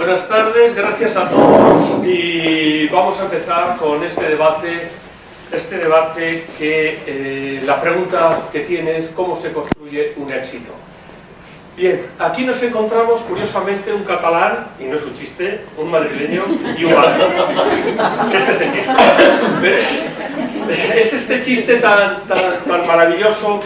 Buenas tardes, gracias a todos y vamos a empezar con este debate que la pregunta que tiene es ¿cómo se construye un éxito? Bien, aquí nos encontramos curiosamente un catalán, y no es un chiste, un madrileño y un vasco. Este es el chiste. Es este chiste tan maravilloso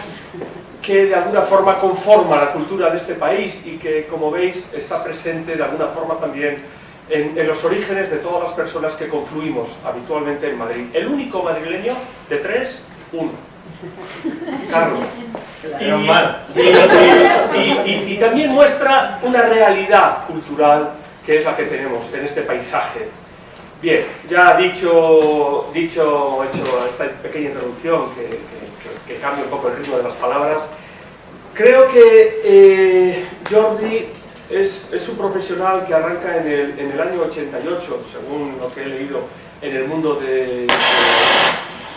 que de alguna forma conforma la cultura de este país y que, como veis, está presente de alguna forma también en los orígenes de todas las personas que confluimos habitualmente en Madrid. El único madrileño de tres, uno. Carlos. Y también muestra una realidad cultural que es la que tenemos en este paisaje. Bien, ya hecho esta pequeña introducción que cambia un poco el ritmo de las palabras, creo que Jordi es un profesional que arranca en el año 88, según lo que he leído, en el mundo de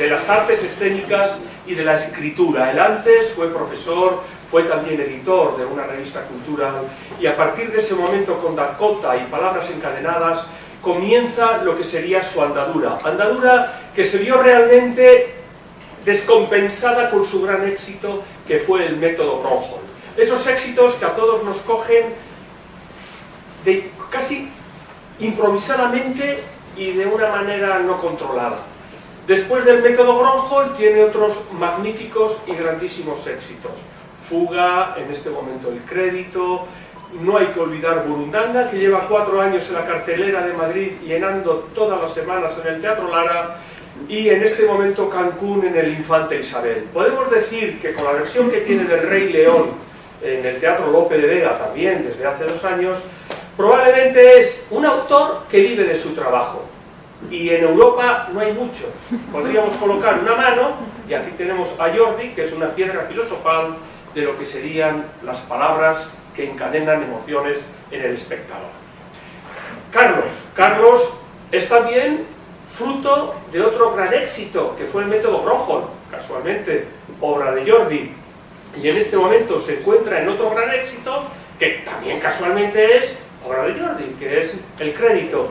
las artes escénicas y de la escritura. Él antes fue profesor, fue también editor de una revista cultural, y a partir de ese momento, con Dakota y Palabras Encadenadas, comienza lo que sería su andadura que se vio realmente descompensada con su gran éxito, que fue el método Bronholm. Esos éxitos que a todos nos cogen casi improvisadamente y de una manera no controlada. Después del método Bronholm tiene otros magníficos y grandísimos éxitos. Fuga, en este momento El Crédito, no hay que olvidar Burundanga, que lleva 4 años en la cartelera de Madrid, llenando todas las semanas en el Teatro Lara, y en este momento Cancún en el Infante Isabel. Podemos decir que con la versión que tiene del Rey León en el Teatro Lope de Vega también desde hace 2 años, probablemente es un autor que vive de su trabajo. Y en Europa no hay muchos. Podríamos colocar una mano, y aquí tenemos a Jordi, que es una piedra filosofal de lo que serían las palabras que encadenan emociones en el espectador. Carlos es también fruto de otro gran éxito, que fue el método Bronholm, casualmente, obra de Jordi, y en este momento se encuentra en otro gran éxito, que también casualmente es obra de Jordi, que es El Crédito.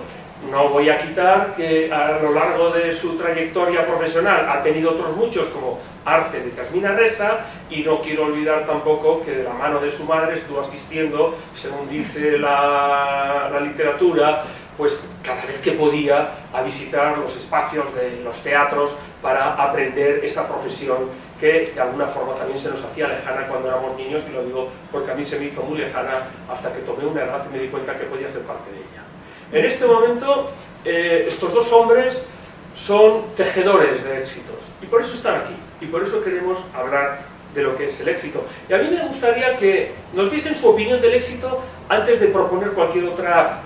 No voy a quitar que a lo largo de su trayectoria profesional ha tenido otros muchos, como Arte de Casmina Resa, y no quiero olvidar tampoco que de la mano de su madre estuvo asistiendo, según dice la literatura, pues cada vez que podía, a visitar los espacios de los teatros para aprender esa profesión que de alguna forma también se nos hacía lejana cuando éramos niños, y lo digo porque a mí se me hizo muy lejana hasta que tomé una edad y me di cuenta que podía ser parte de ella. En este momento, estos dos hombres son tejedores de éxitos, y por eso están aquí, y por eso queremos hablar de lo que es el éxito. Y a mí me gustaría que nos diesen su opinión del éxito antes de proponer cualquier otra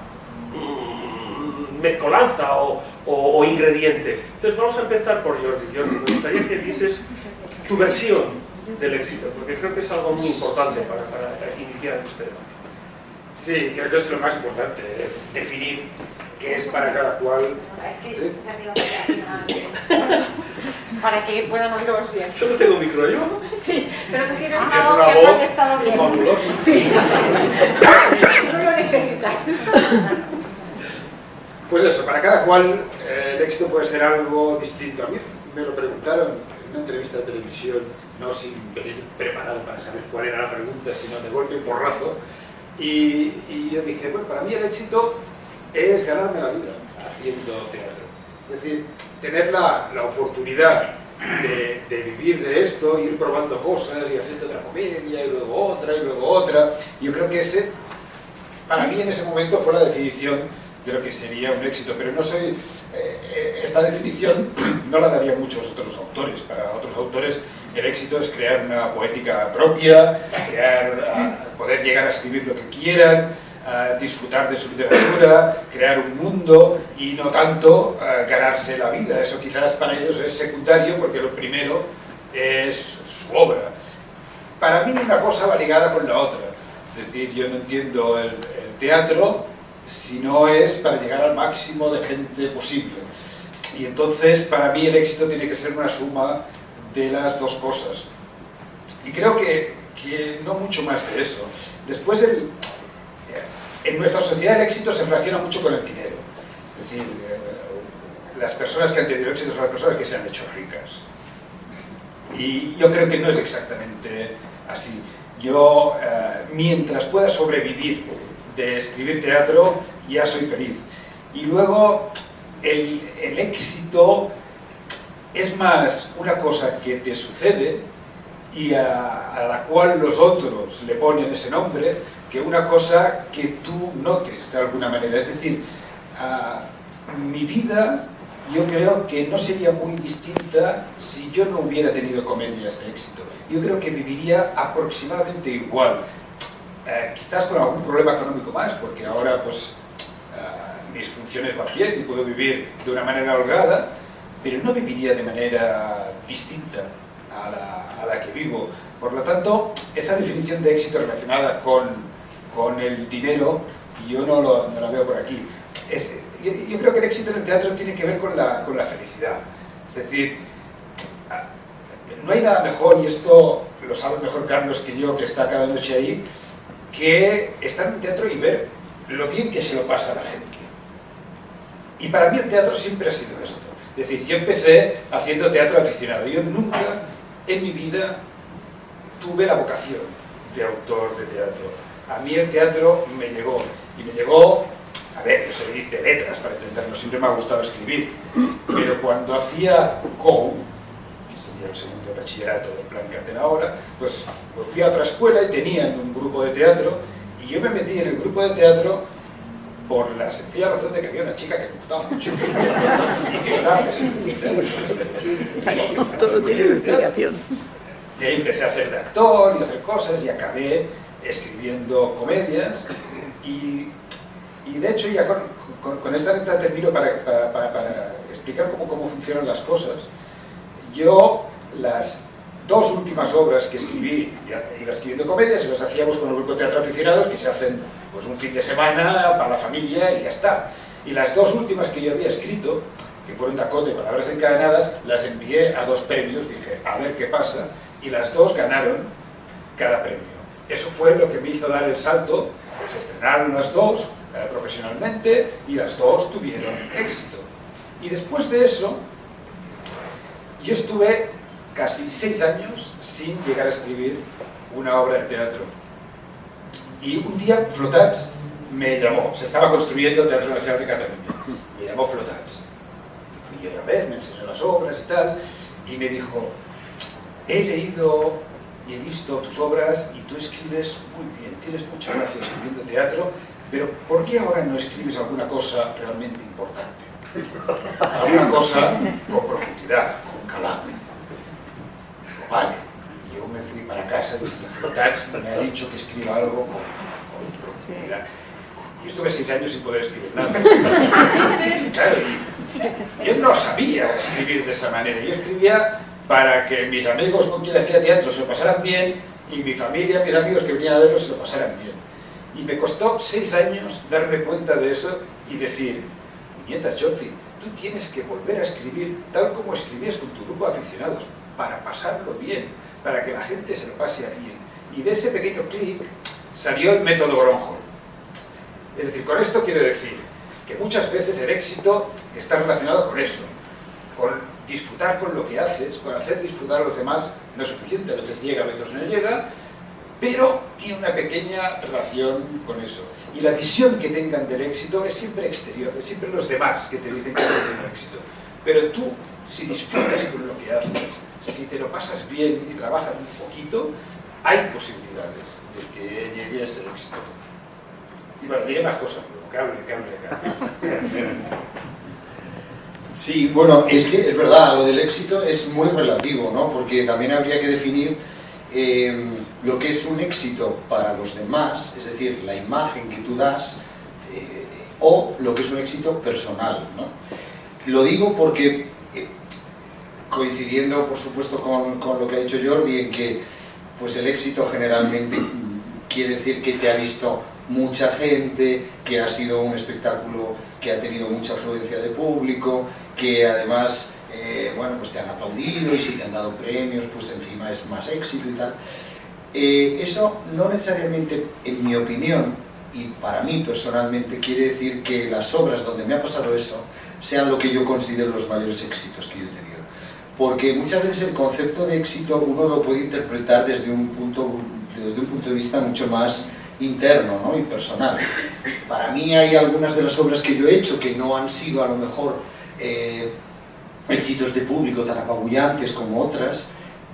mezcolanza o ingrediente. Entonces vamos a empezar por Jordi. Jordi, me gustaría que dices tu versión del éxito, porque creo que es algo muy importante para iniciar este debate. Sí, creo que es lo más importante, es definir qué es para cada cual. Es que se han quedado para que puedan oírlos bien. ¿Solo tengo micro yo? Sí, pero tú tienes Es una una voz que voz ha conectado bien. fabulosa. Sí. Tú lo necesitas. Pues eso, para cada cual el éxito puede ser algo distinto. A mí me lo preguntaron en una entrevista de televisión, no sin venir preparado para saber cuál era la pregunta, sino de golpe y porrazo. Y yo dije, bueno, para mí el éxito es ganarme la vida haciendo teatro. Es decir, tener la oportunidad de vivir de esto, ir probando cosas y haciendo otra comedia y luego otra. Yo creo que ese, para mí en ese momento fue la definición de lo que sería un éxito, pero no soy... esta definición no la darían muchos otros autores. Para otros autores el éxito es crear una poética propia, poder llegar a escribir lo que quieran, disfrutar de su literatura, crear un mundo y no tanto ganarse la vida. Eso quizás para ellos es secundario, porque lo primero es su obra. Para mí una cosa va ligada con la otra. Es decir, yo no entiendo el teatro si no es para llegar al máximo de gente posible. Y entonces para mí el éxito tiene que ser una suma de las dos cosas. Y creo que no mucho más que eso. Después en nuestra sociedad el éxito se relaciona mucho con el dinero. Es decir, las personas que han tenido éxito son las personas que se han hecho ricas. Y yo creo que no es exactamente así. Yo, mientras pueda sobrevivir de escribir teatro, ya soy feliz. Y luego, el éxito es más una cosa que te sucede y a la cual los otros le ponen ese nombre, que una cosa que tú notes de alguna manera. Es decir, mi vida yo creo que no sería muy distinta si yo no hubiera tenido comedias de éxito. Yo creo que viviría aproximadamente igual, quizás con algún problema económico más, porque ahora pues mis funciones van bien y puedo vivir de una manera holgada, pero no viviría de manera distinta a la que vivo. Por lo tanto, esa definición de éxito relacionada con el dinero, yo no la veo por aquí. Yo creo que el éxito en el teatro tiene que ver con la felicidad. Es decir, no hay nada mejor, y esto lo sabe mejor Carlos que yo, que está cada noche ahí, que estar en un teatro y ver lo bien que se lo pasa a la gente. Y para mí el teatro siempre ha sido esto. Es decir, yo empecé haciendo teatro aficionado. Yo nunca en mi vida tuve la vocación de autor de teatro. A mí el teatro me llegó, y me llegó, a ver, yo soy de letras para entenderlo, siempre me ha gustado escribir, pero cuando hacía COU, que sería el segundo de bachillerato del plan que hacen ahora, pues fui a otra escuela y tenían un grupo de teatro, y yo me metí en el grupo de teatro por la sencilla razón de que había una chica que me gustaba mucho y que estaba todo tiene una explicación. Y ahí empecé a hacer de actor y a hacer cosas y acabé escribiendo comedias y de hecho ya con esta anécdota termino para explicar cómo funcionan las cosas. Yo las dos últimas obras que escribí, iba escribiendo comedias y las hacíamos con el grupo de teatro aficionados, que se hacen pues un fin de semana para la familia y ya está. Y las dos últimas que yo había escrito, que fueron Dakota y Palabras Encadenadas, las envié a 2 premios, dije, a ver qué pasa, y las 2 ganaron cada premio. Eso fue lo que me hizo dar el salto, se estrenaron las 2 profesionalmente y las 2 tuvieron éxito. Y después de eso, yo estuve casi 6 años sin llegar a escribir una obra de teatro. Y un día Flotats me llamó, se estaba construyendo el Teatro Nacional de Cataluña, me llamó Flotats. Y fui yo a ver, me enseñó las obras y tal, y me dijo, he leído y he visto tus obras y tú escribes muy bien, tienes mucha gracia escribiendo teatro, pero ¿por qué ahora no escribes alguna cosa realmente importante? Alguna cosa con profundidad, con calado. Vale, yo me fui para casa y Flotats me ha dicho que escriba algo con profundidad. Y estuve 6 años sin poder escribir nada. Claro, yo no sabía escribir de esa manera. Yo escribía para que mis amigos con quien hacía teatro se lo pasaran bien y mi familia, mis amigos que venían a verlo se lo pasaran bien. Y me costó 6 años darme cuenta de eso y decir, nieta Jordi, tú tienes que volver a escribir tal como escribías con tu grupo de aficionados, para pasarlo bien, para que la gente se lo pase bien. Y de ese pequeño clic salió el método Gronholm. Es decir, con esto quiero decir que muchas veces el éxito está relacionado con eso, con disfrutar con lo que haces, con hacer disfrutar a los demás. No es suficiente, a veces llega, a veces no llega, pero tiene una pequeña relación con eso. Y la visión que tengan del éxito es siempre exterior, es siempre los demás que te dicen que tienen éxito. Pero tú, si disfrutas con lo que haces, si te lo pasas bien y trabajas un poquito, hay posibilidades de que llegue a ese éxito. Y bueno, diré más cosas, pero que hable. Sí, bueno, es que es verdad, lo del éxito es muy relativo, ¿no? Porque también habría que definir lo que es un éxito para los demás, es decir, la imagen que tú das, o lo que es un éxito personal, ¿no? Lo digo porque, coincidiendo por supuesto con lo que ha dicho Jordi, en que pues el éxito generalmente quiere decir que te ha visto mucha gente, que ha sido un espectáculo que ha tenido mucha afluencia de público, que además bueno, pues te han aplaudido y si te han dado premios, pues encima es más éxito y tal. Eso no necesariamente, en mi opinión, y para mí personalmente quiere decir que las obras donde me ha pasado eso sean lo que yo considero los mayores éxitos que yo he tenido. Porque muchas veces el concepto de éxito uno lo puede interpretar desde un punto de vista mucho más interno, ¿no? Y personal. Para mí hay algunas de las obras que yo he hecho que no han sido a lo mejor éxitos de público tan apabullantes como otras,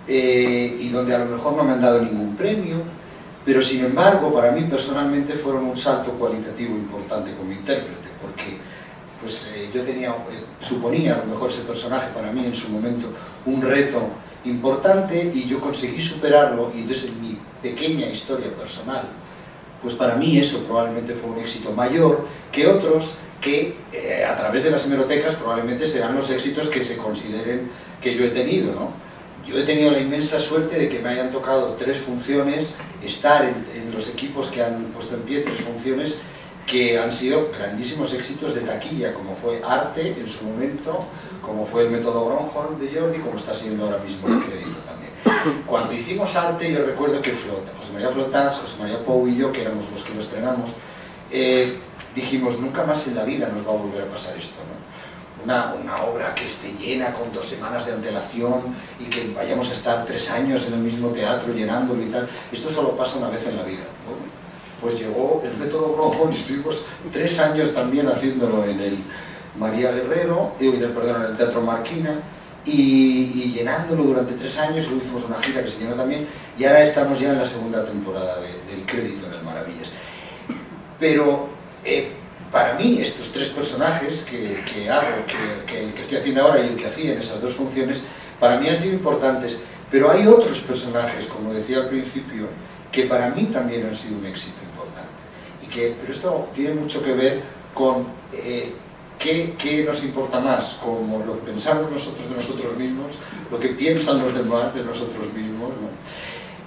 y donde a lo mejor no me han dado ningún premio, pero sin embargo para mí personalmente fueron un salto cualitativo importante como intérprete, porque pues, yo suponía a lo mejor ese personaje para mí en su momento un reto importante y yo conseguí superarlo, y entonces en mi pequeña historia personal, pues para mí eso probablemente fue un éxito mayor que otros que a través de las hemerotecas probablemente serán los éxitos que se consideren que yo he tenido, ¿no? Yo he tenido la inmensa suerte de que me hayan tocado 3 funciones, estar en los equipos que han puesto en pie 3 funciones que han sido grandísimos éxitos de taquilla, como fue Arte en su momento, como fue el método Bronholm de Jordi, como está siendo ahora mismo el Crédito también. Cuando hicimos Arte, yo recuerdo que José María Flotas, José María Pou y yo, que éramos los que lo estrenamos, dijimos, nunca más en la vida nos va a volver a pasar esto, ¿no? Una obra que esté llena con 2 semanas de antelación y que vayamos a estar 3 años en el mismo teatro llenándolo y tal, esto solo pasa una vez en la vida. Bueno, pues llegó el método Bronholm y estuvimos 3 años también haciéndolo en el María Guerrero, en el Teatro Marquina, y llenándolo durante 3 años, y luego hicimos una gira que se llenó también, y ahora estamos ya en la segunda temporada del Crédito en el Maravillas. Pero para mí estos 3 personajes que hago, que el que estoy haciendo ahora y el que hacía en esas 2 funciones, para mí han sido importantes, pero hay otros personajes, como decía al principio, que para mí también han sido un éxito importante. Pero esto tiene mucho que ver con qué nos importa más, como lo que pensamos nosotros de nosotros mismos, lo que piensan los demás de nosotros mismos, ¿no?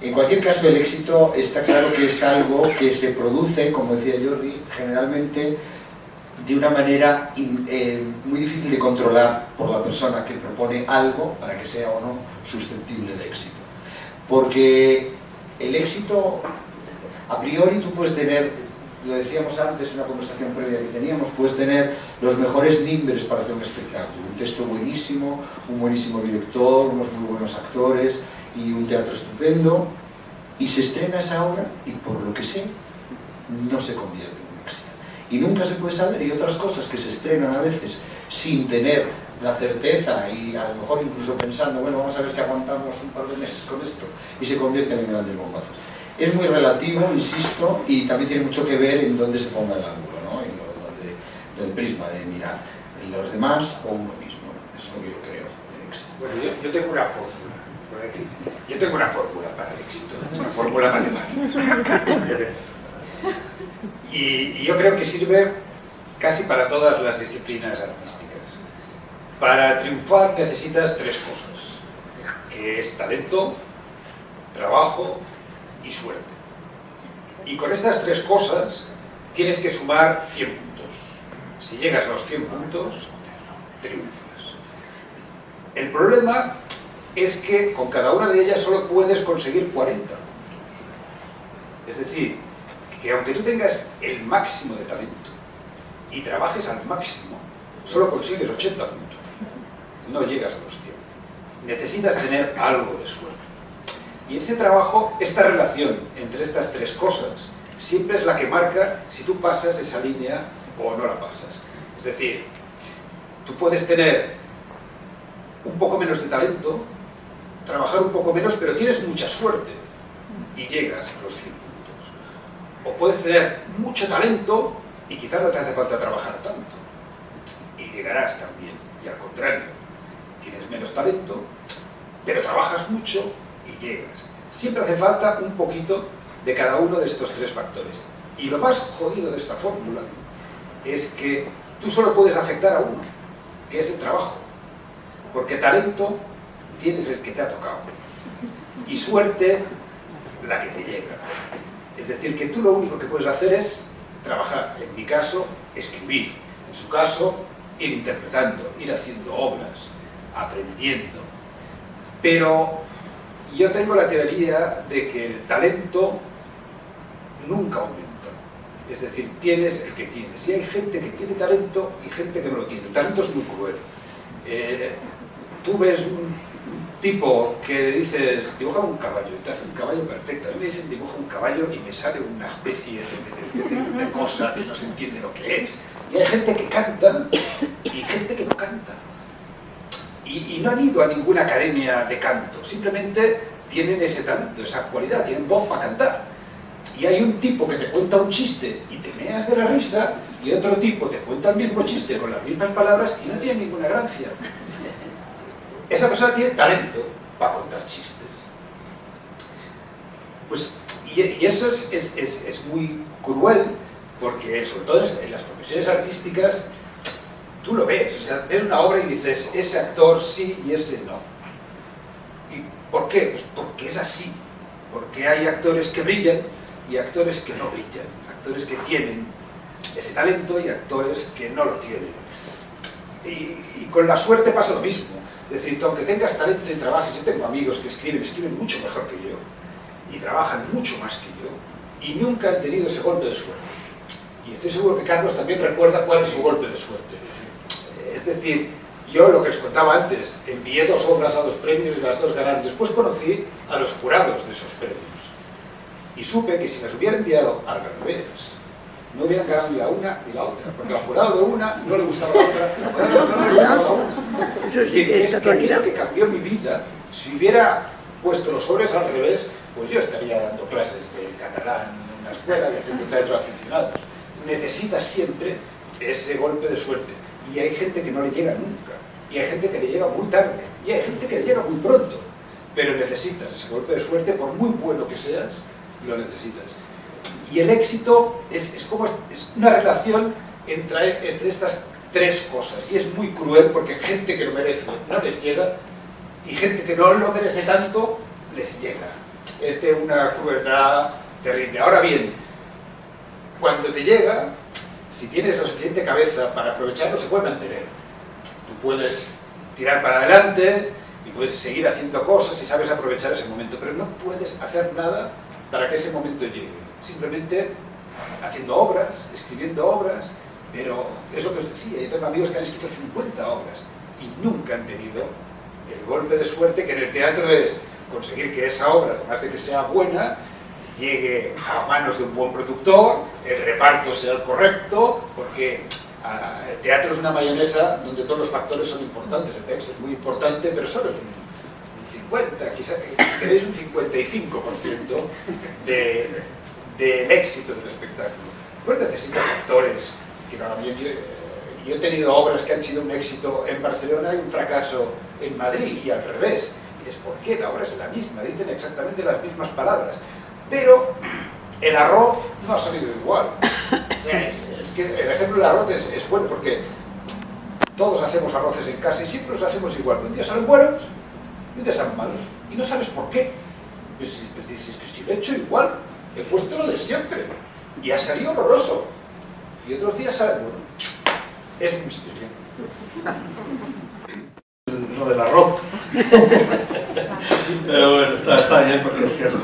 En cualquier caso, el éxito está claro que es algo que se produce, como decía Jordi, generalmente de una manera muy difícil de controlar por la persona que propone algo para que sea o no susceptible de éxito. Porque el éxito, a priori tú puedes tener, lo decíamos antes en una conversación previa que teníamos, puedes tener los mejores mimbres para hacer un espectáculo, un texto buenísimo, un buenísimo director, unos muy buenos actores y un teatro estupendo, y se estrena esa obra y por lo que sé, no se convierte en un éxito. Y nunca se puede saber, y otras cosas que se estrenan a veces sin tener la certeza y a lo mejor incluso pensando, bueno, vamos a ver si aguantamos un par de meses con esto, y se convierten en grandes bombazos. Es muy relativo, insisto, y también tiene mucho que ver en dónde se ponga el ángulo, ¿no? Del prisma de mirar en los demás o uno mismo. Eso es lo que yo creo del éxito. Bueno, yo tengo una fórmula, por decir, yo tengo una fórmula para el éxito, una fórmula matemática. Y yo creo que sirve casi para todas las disciplinas artísticas. Para triunfar necesitas 3 cosas, que es talento, trabajo y suerte. Y con estas 3 cosas tienes que sumar 100 puntos. Si llegas a los 100 puntos, triunfas. El problema es que con cada una de ellas solo puedes conseguir 40 puntos. Es decir, que aunque tú tengas el máximo de talento y trabajes al máximo, solo consigues 80 puntos. No llegas a los 100. Necesitas tener algo de suerte. Y en ese trabajo, esta relación entre estas 3 cosas siempre es la que marca si tú pasas esa línea o no la pasas. Es decir, tú puedes tener un poco menos de talento, trabajar un poco menos, pero tienes mucha suerte y llegas a los 100 puntos. O puedes tener mucho talento y quizás no te hace falta trabajar tanto y llegarás también. Y al contrario, tienes menos talento, pero trabajas mucho y llegas. Siempre hace falta un poquito de cada uno de estos 3 factores. Y lo más jodido de esta fórmula es que tú solo puedes afectar a uno, que es el trabajo. Porque talento tienes el que te ha tocado. Y suerte, la que te llega. Es decir, que tú lo único que puedes hacer es trabajar. En mi caso, escribir. En su caso, ir interpretando, ir haciendo obras, aprendiendo. Pero yo tengo la teoría de que el talento nunca aumenta. Es decir, tienes el que tienes. Y hay gente que tiene talento y gente que no lo tiene. El talento es muy cruel. Tú ves un tipo que le dices, dibuja un caballo, y te hace un caballo perfecto. A mí me dicen, dibuja un caballo y me sale una especie de cosa que no se entiende lo que es. Y hay gente que canta y gente que no canta. Y no han ido a ninguna academia de canto, simplemente tienen ese talento, esa cualidad, tienen voz para cantar. Y hay un tipo que te cuenta un chiste y te meas de la risa, y otro tipo te cuenta el mismo chiste con las mismas palabras y no tiene ninguna gracia. Esa persona tiene talento para contar chistes. Pues, y eso es muy cruel, porque sobre todo en las profesiones artísticas tú lo ves, o sea, ves una obra y dices, ese actor sí y ese no. ¿Y por qué? Pues porque es así, porque hay actores que brillan y actores que no brillan, actores que tienen ese talento y actores que no lo tienen. Y con la suerte pasa lo mismo. Es decir, aunque tengas talento y trabajes, yo tengo amigos que escriben mucho mejor que yo y trabajan mucho más que yo y nunca han tenido ese golpe de suerte. Y estoy seguro que Carlos también recuerda cuál es su golpe de suerte. Es decir, yo lo que os contaba antes, envié 2 obras a 2 premios y las 2 ganaron. Después conocí a los jurados de esos premios y supe que si las hubiera enviado al revés, no hubieran ganado ni la una ni la otra, porque al jurado de una no le gustaba la otra, al jurado de la otra no le gustaba la una. Eso sí que es actualidad. Que cambió mi vida. Si hubiera puesto los sobres al revés, pues yo estaría dando clases de catalán en una escuela y haciendo teatro de aficionados. Necesitas siempre ese golpe de suerte. Y hay gente que no le llega nunca. Y hay gente que le llega muy tarde. Y hay gente que le llega muy pronto. Pero necesitas ese golpe de suerte, por muy bueno que seas, lo necesitas. Y el éxito es una relación entre estas 3 cosas. Y es muy cruel porque gente que lo merece no les llega y gente que no lo merece tanto les llega. Es de una crueldad terrible. Ahora bien, cuando te llega, si tienes la suficiente cabeza para aprovecharlo, se puede mantener. Tú puedes tirar para adelante y puedes seguir haciendo cosas y sabes aprovechar ese momento, pero no puedes hacer nada para que ese momento llegue. Simplemente haciendo obras, escribiendo obras, pero es lo que os decía, yo tengo amigos que han escrito 50 obras y nunca han tenido el golpe de suerte que en el teatro es conseguir que esa obra, además de que sea buena, llegue a manos de un buen productor, el reparto sea el correcto, porque el teatro es una mayonesa donde todos los factores son importantes. El texto es muy importante, pero solo es un 50, quizás si queréis un 55% del éxito del espectáculo. Pues necesitas actores, que también yo he tenido obras que han sido un éxito en Barcelona y un fracaso en Madrid, y al revés. Dices, ¿por qué? La obra es la misma, dicen exactamente las mismas palabras. Pero el arroz no ha salido igual. Es que el ejemplo del arroz es bueno porque todos hacemos arroces en casa y siempre los hacemos igual. Un día salen buenos y un día salen malos. Y no sabes por qué. Pues dices que si lo he hecho igual, he puesto lo de siempre. Y ha salido horroroso. Y otros días sale bueno. Es un misterio. Lo del arroz. Pero bueno, está bien porque es cierto,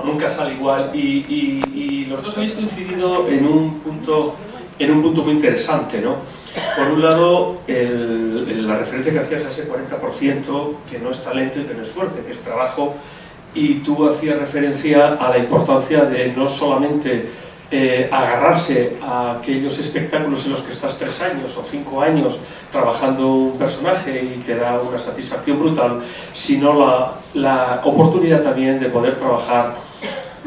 nunca sale igual y los dos habéis coincidido en un punto muy interesante, ¿no? Por un lado, la referencia que hacías a ese 40% que no es talento y que no es suerte, que es trabajo, y tú hacías referencia a la importancia de no solamente agarrarse a aquellos espectáculos en los que estás 3 años o 5 años trabajando un personaje y te da una satisfacción brutal, sino la oportunidad también de poder trabajar,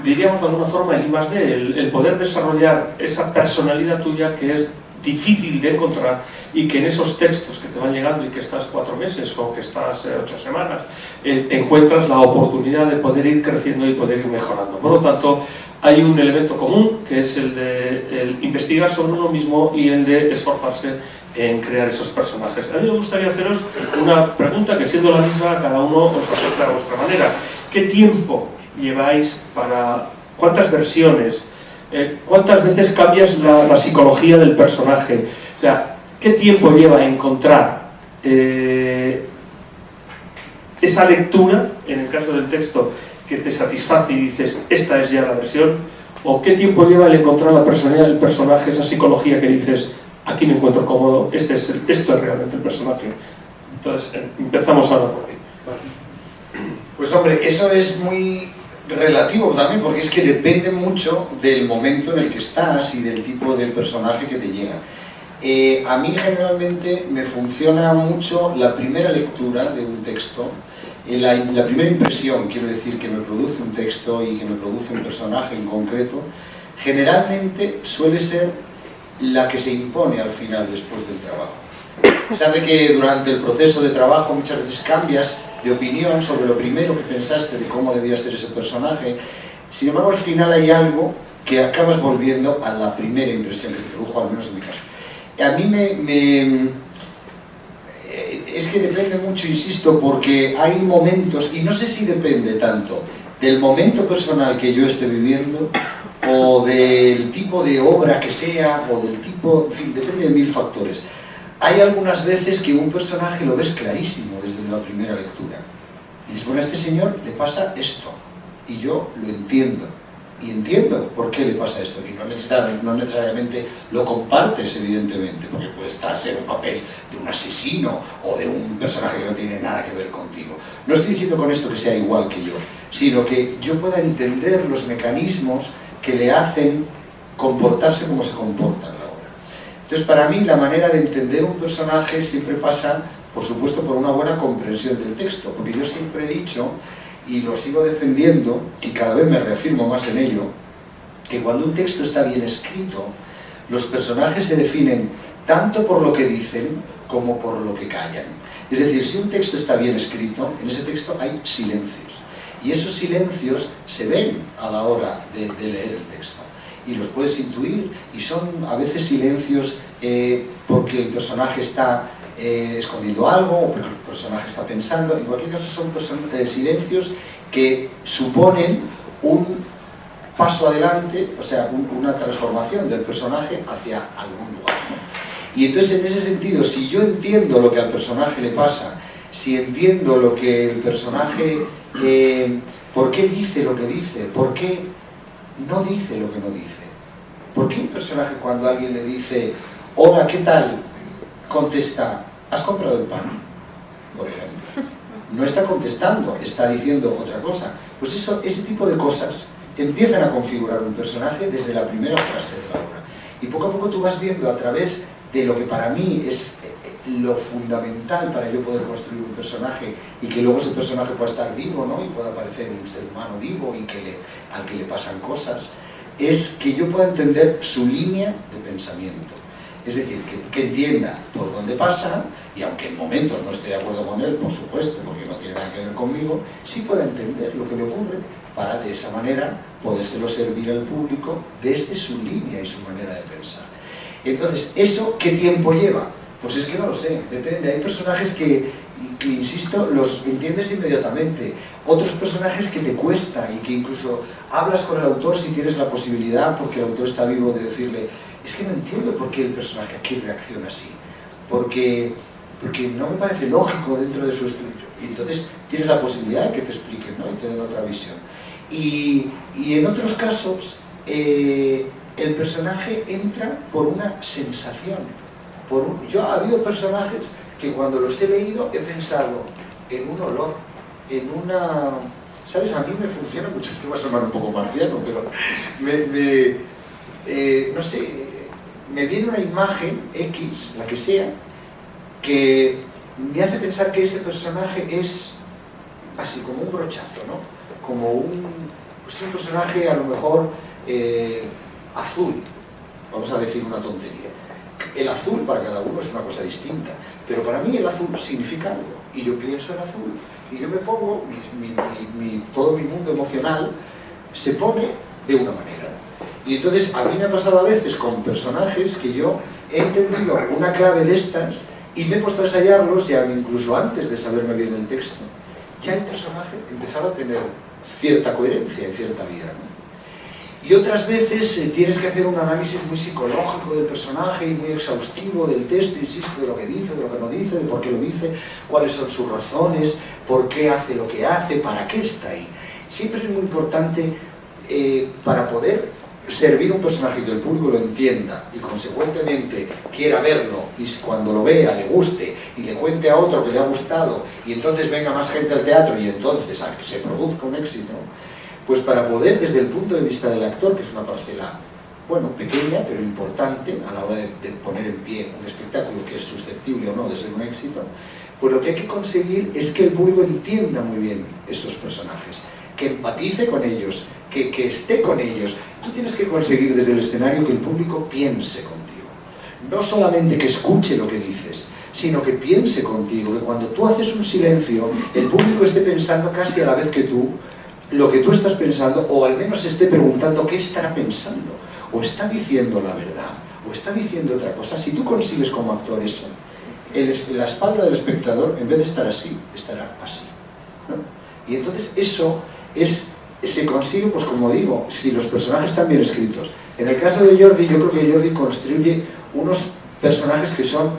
diríamos de alguna forma, el I+D, el poder desarrollar esa personalidad tuya que es difícil de encontrar y que en esos textos que te van llegando y que estás 4 meses o que estás 8 semanas, encuentras la oportunidad de poder ir creciendo y poder ir mejorando. Por lo tanto, hay un elemento común que es el de investigar sobre uno mismo y el de esforzarse en crear esos personajes. A mí me gustaría haceros una pregunta que, siendo la misma, cada uno os acepta a vuestra manera. ¿Qué tiempo lleváis para...? ¿Cuántas versiones? ¿Cuántas veces cambias la psicología del personaje? O sea, ¿qué tiempo lleva a encontrar esa lectura, en el caso del texto, que te satisface y dices, esta es ya la versión? ¿O qué tiempo lleva el encontrar la personalidad del personaje, esa psicología que dices, aquí me encuentro cómodo, esto es realmente el personaje? Entonces, empezamos ahora por ahí. Pues hombre, eso es muy relativo también, porque es que depende mucho del momento en el que estás y del tipo de personaje que te llega. A mí generalmente me funciona mucho la primera lectura de un texto, la primera impresión, quiero decir, que me produce un texto y que me produce un personaje en concreto, generalmente suele ser la que se impone al final después del trabajo. A pesar de que durante el proceso de trabajo muchas veces cambias de opinión sobre lo primero que pensaste de cómo debía ser ese personaje, sin embargo al final hay algo que acabas volviendo a la primera impresión que te produjo, al menos en mi caso. A mí es que depende mucho, insisto, porque hay momentos, y no sé si depende tanto del momento personal que yo esté viviendo, o del tipo de obra que sea, o del tipo, en fin, depende de 1000 factores. Hay algunas veces que un personaje lo ves clarísimo desde la primera lectura. Y dices, bueno, a este señor le pasa esto, y yo lo entiendo. Y entiendo por qué le pasa esto, y no necesariamente lo compartes, evidentemente, porque puede ser un papel de un asesino o de un personaje que no tiene nada que ver contigo. No estoy diciendo con esto que sea igual que yo, sino que yo pueda entender los mecanismos que le hacen comportarse como se comporta en la obra. Entonces, para mí, la manera de entender un personaje siempre pasa, por supuesto, por una buena comprensión del texto, porque yo siempre he dicho, y lo sigo defendiendo, y cada vez me reafirmo más en ello, que cuando un texto está bien escrito, los personajes se definen tanto por lo que dicen como por lo que callan. Es decir, si un texto está bien escrito, en ese texto hay silencios, y esos silencios se ven a la hora de leer el texto, y los puedes intuir, y son a veces silencios porque el personaje está escondiendo algo, o porque el personaje está pensando. En cualquier caso son silencios que suponen un paso adelante, o sea, una transformación del personaje hacia algún lugar, ¿no? Y entonces, en ese sentido, si yo entiendo lo que al personaje le pasa, si entiendo lo que el personaje, por qué dice lo que dice, por qué no dice lo que no dice, por qué un personaje cuando alguien le dice hola, ¿qué tal?, contesta, ¿has comprado el pan?, por ejemplo. No está contestando, está diciendo otra cosa. Pues ese tipo de cosas empiezan a configurar un personaje desde la primera frase de la obra. Y poco a poco tú vas viendo, a través de lo que para mí es lo fundamental para yo poder construir un personaje, y que luego ese personaje pueda estar vivo, ¿no?, y pueda parecer un ser humano vivo y al que le pasan cosas, es que yo pueda entender su línea de pensamiento. Es decir, que entienda por dónde pasa, y aunque en momentos no esté de acuerdo con él, por supuesto, porque no tiene nada que ver conmigo, sí pueda entender lo que le ocurre para de esa manera podérselo servir al público desde su línea y su manera de pensar. Entonces, ¿eso qué tiempo lleva? Pues es que no lo sé, depende. Hay personajes que insisto, los entiendes inmediatamente. Otros personajes que te cuesta, y que incluso hablas con el autor si tienes la posibilidad, porque el autor está vivo, de decirle, es que no entiendo por qué el personaje aquí reacciona así, porque no me parece lógico dentro de su estructura. Y entonces tienes la posibilidad de que te expliquen, ¿no?, y te den otra visión. Y en otros casos, el personaje entra por una sensación. Ha habido personajes que cuando los he leído he pensado en un olor, en una... ¿Sabes? A mí me funciona mucho, esto va a sonar un poco marciano, pero no sé, me viene una imagen X, la que sea, que me hace pensar que ese personaje es así como un brochazo, ¿no? Como un personaje a lo mejor azul, vamos a decir una tontería. El azul para cada uno es una cosa distinta, pero para mí el azul significa algo, y yo pienso en azul, y yo me pongo, todo mi mundo emocional se pone de una manera. Y entonces a mí me ha pasado a veces con personajes que yo he entendido una clave de estas y me he puesto a ensayarlos, ya incluso antes de saberme bien el texto. Ya el personaje empezaba a tener cierta coherencia y cierta vida, ¿no? Y otras veces tienes que hacer un análisis muy psicológico del personaje y muy exhaustivo del texto, insisto, de lo que dice, de lo que no dice, de por qué lo dice, cuáles son sus razones, por qué hace lo que hace, para qué está ahí. Siempre es muy importante para poder servir un personaje y que el público lo entienda y consecuentemente quiera verlo y cuando lo vea le guste y le cuente a otro que le ha gustado y entonces venga más gente al teatro y entonces a que se produzca un éxito, pues para poder desde el punto de vista del actor, que es una parcela, bueno, pequeña pero importante a la hora de poner en pie un espectáculo que es susceptible o no de ser un éxito, pues lo que hay que conseguir es que el público entienda muy bien esos personajes, que empatice con ellos, que esté con ellos. Tú tienes que conseguir desde el escenario que el público piense contigo. No solamente que escuche lo que dices, sino que piense contigo, que cuando tú haces un silencio, el público esté pensando casi a la vez que tú, lo que tú estás pensando, o al menos esté preguntando qué estará pensando, o está diciendo la verdad, o está diciendo otra cosa. Si tú consigues como actor eso, la espalda del espectador, en vez de estar así, estará así, ¿no? Y entonces eso se consigue, pues como digo, si los personajes están bien escritos. En el caso de Jordi, yo creo que Jordi construye unos personajes que son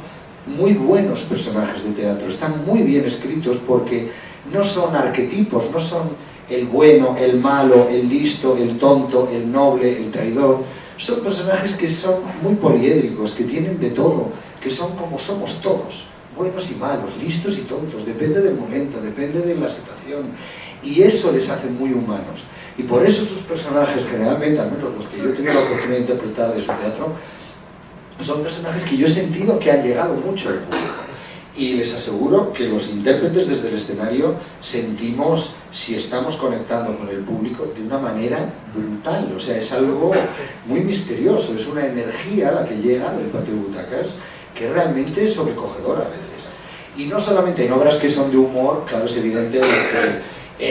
muy buenos personajes de teatro, están muy bien escritos porque no son arquetipos, no son el bueno, el malo, el listo, el tonto, el noble, el traidor. Son personajes que son muy poliédricos, que tienen de todo, que son como somos todos, buenos y malos, listos y tontos, depende del momento, depende de la situación. Y eso les hace muy humanos. Y por eso sus personajes, generalmente, al menos los que yo he tenido la oportunidad de interpretar de su teatro, son personajes que yo he sentido que han llegado mucho al público. Y les aseguro que los intérpretes desde el escenario sentimos si estamos conectando con el público de una manera brutal. O sea, es algo muy misterioso, es una energía la que llega del patio de butacas que realmente es sobrecogedora a veces. Y no solamente en obras que son de humor, claro, es evidente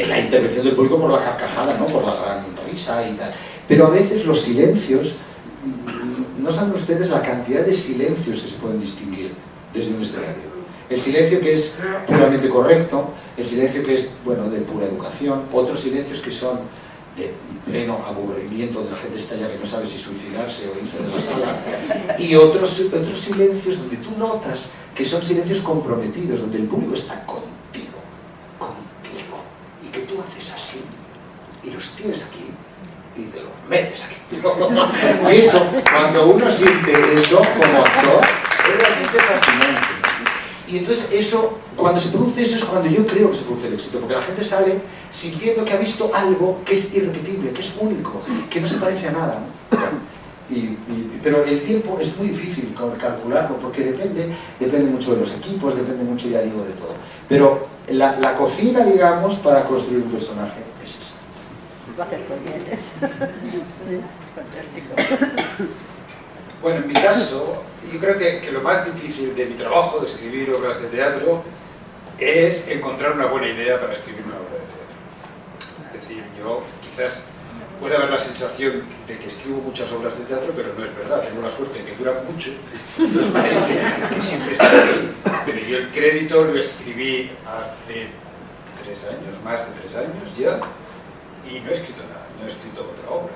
la intervención del público por la carcajada, ¿no? Por la gran risa y tal. Pero a veces los silencios, no saben ustedes la cantidad de silencios que se pueden distinguir desde un escenario. El silencio que es puramente correcto, el silencio que es, bueno, de pura educación, otros silencios que son de pleno aburrimiento, donde la gente está ya que no sabe si suicidarse o irse de la sala, y otros silencios donde tú notas que son silencios comprometidos, donde el público está contigo, y que tú haces así, y los tienes aquí, y te los metes aquí. Eso, cuando uno siente eso como actor, es realmente fascinante. Y entonces eso, cuando se produce eso es cuando yo creo que se produce el éxito, porque la gente sale sintiendo que ha visto algo que es irrepetible, que es único, que no se parece a nada, ¿no? Pero el tiempo es muy difícil calcularlo, porque depende mucho de los equipos, depende mucho, ya digo, de todo. Pero la cocina, digamos, para construir un personaje es esa. Lo haces muy bien. Fantástico. Bueno, en mi caso, yo creo que lo más difícil de mi trabajo, de escribir obras de teatro, es encontrar una buena idea para escribir una obra de teatro. Es decir, yo quizás puede haber la sensación de que escribo muchas obras de teatro, pero no es verdad. Tengo la suerte de que duran mucho, entonces parece que siempre está ahí. Pero yo el crédito lo escribí hace 3 años, más de 3 años ya, y no he escrito nada, no he escrito otra obra.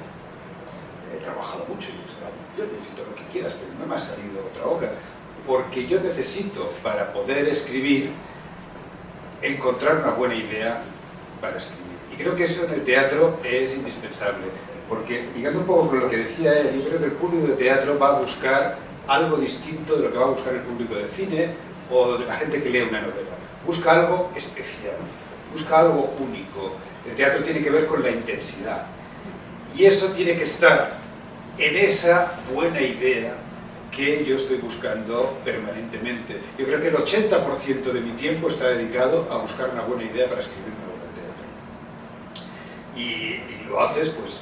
He trabajado mucho y he hecho funciones y todo lo que quieras, pero no me ha salido otra obra, porque yo necesito, para poder escribir, encontrar una buena idea para escribir. Y creo que eso en el teatro es indispensable, porque, ligando un poco con lo que decía él, yo creo que el público de teatro va a buscar algo distinto de lo que va a buscar el público de cine o de la gente que lee una novela. Busca algo especial, busca algo único. El teatro tiene que ver con la intensidad. Y eso tiene que estar en esa buena idea que yo estoy buscando permanentemente. Yo creo que el 80% de mi tiempo está dedicado a buscar una buena idea para escribir una obra de teatro. Y lo haces pues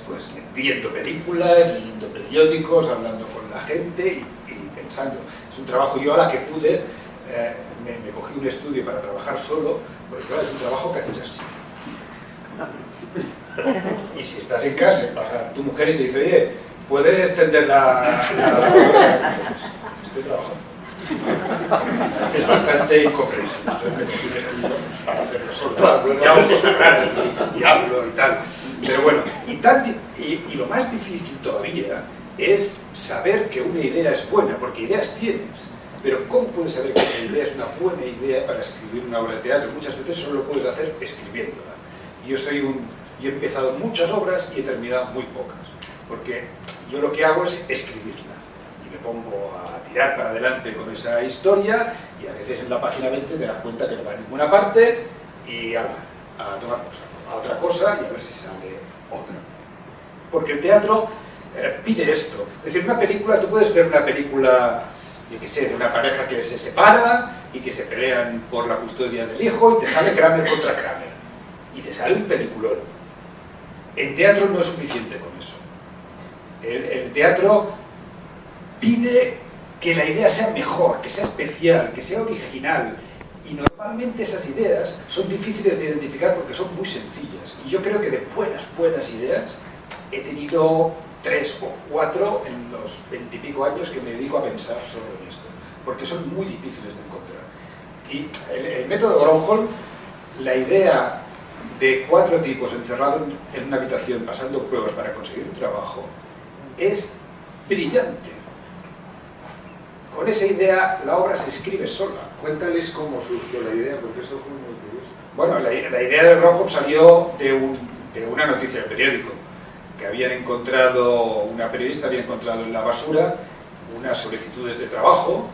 viendo películas, leyendo periódicos, hablando con la gente y pensando. Es un trabajo, yo ahora que pude, me cogí un estudio para trabajar solo, porque claro, es un trabajo que haces así. Y si estás en casa, pasa tu mujer y te dice, oye, ¿puedes extender la estoy trabajando. Es bastante incomprensible. Entonces me cogí un estudio para hacerlo solo. Y hago cosas raras y hablo y tal. Pero bueno, y lo más difícil todavía es saber que una idea es buena, porque ideas tienes. Pero ¿cómo puedes saber que esa idea es una buena idea para escribir una obra de teatro? Muchas veces solo lo puedes hacer escribiéndola. Yo he empezado muchas obras y he terminado muy pocas, porque Yo lo que hago es escribirla y me pongo a tirar para adelante con esa historia y a veces en la página 20 te das cuenta que no va a ninguna parte y a tomar a otra cosa y a ver si sale otra. Porque el teatro pide esto. Es decir, una película, tú puedes ver una película, yo qué sé, de una pareja que se separa y que se pelean por la custodia del hijo y te sale Kramer contra Kramer. Y te sale un peliculón. En teatro no es suficiente con eso. El teatro pide que la idea sea mejor, que sea especial, que sea original. Y normalmente esas ideas son difíciles de identificar porque son muy sencillas. Y yo creo que de buenas ideas he tenido 3 o 4 en los 20 y pico años que me dedico a pensar sobre esto, porque son muy difíciles de encontrar. Y el método Gronholm, la idea de 4 tipos encerrados en una habitación pasando pruebas para conseguir un trabajo, es brillante. Con esa idea la obra se escribe sola. Cuéntales cómo surgió la idea, porque eso fue muy curioso. Bueno, la idea de Gronholm salió de una noticia del periódico, que habían encontrado, una periodista había encontrado en la basura unas solicitudes de trabajo,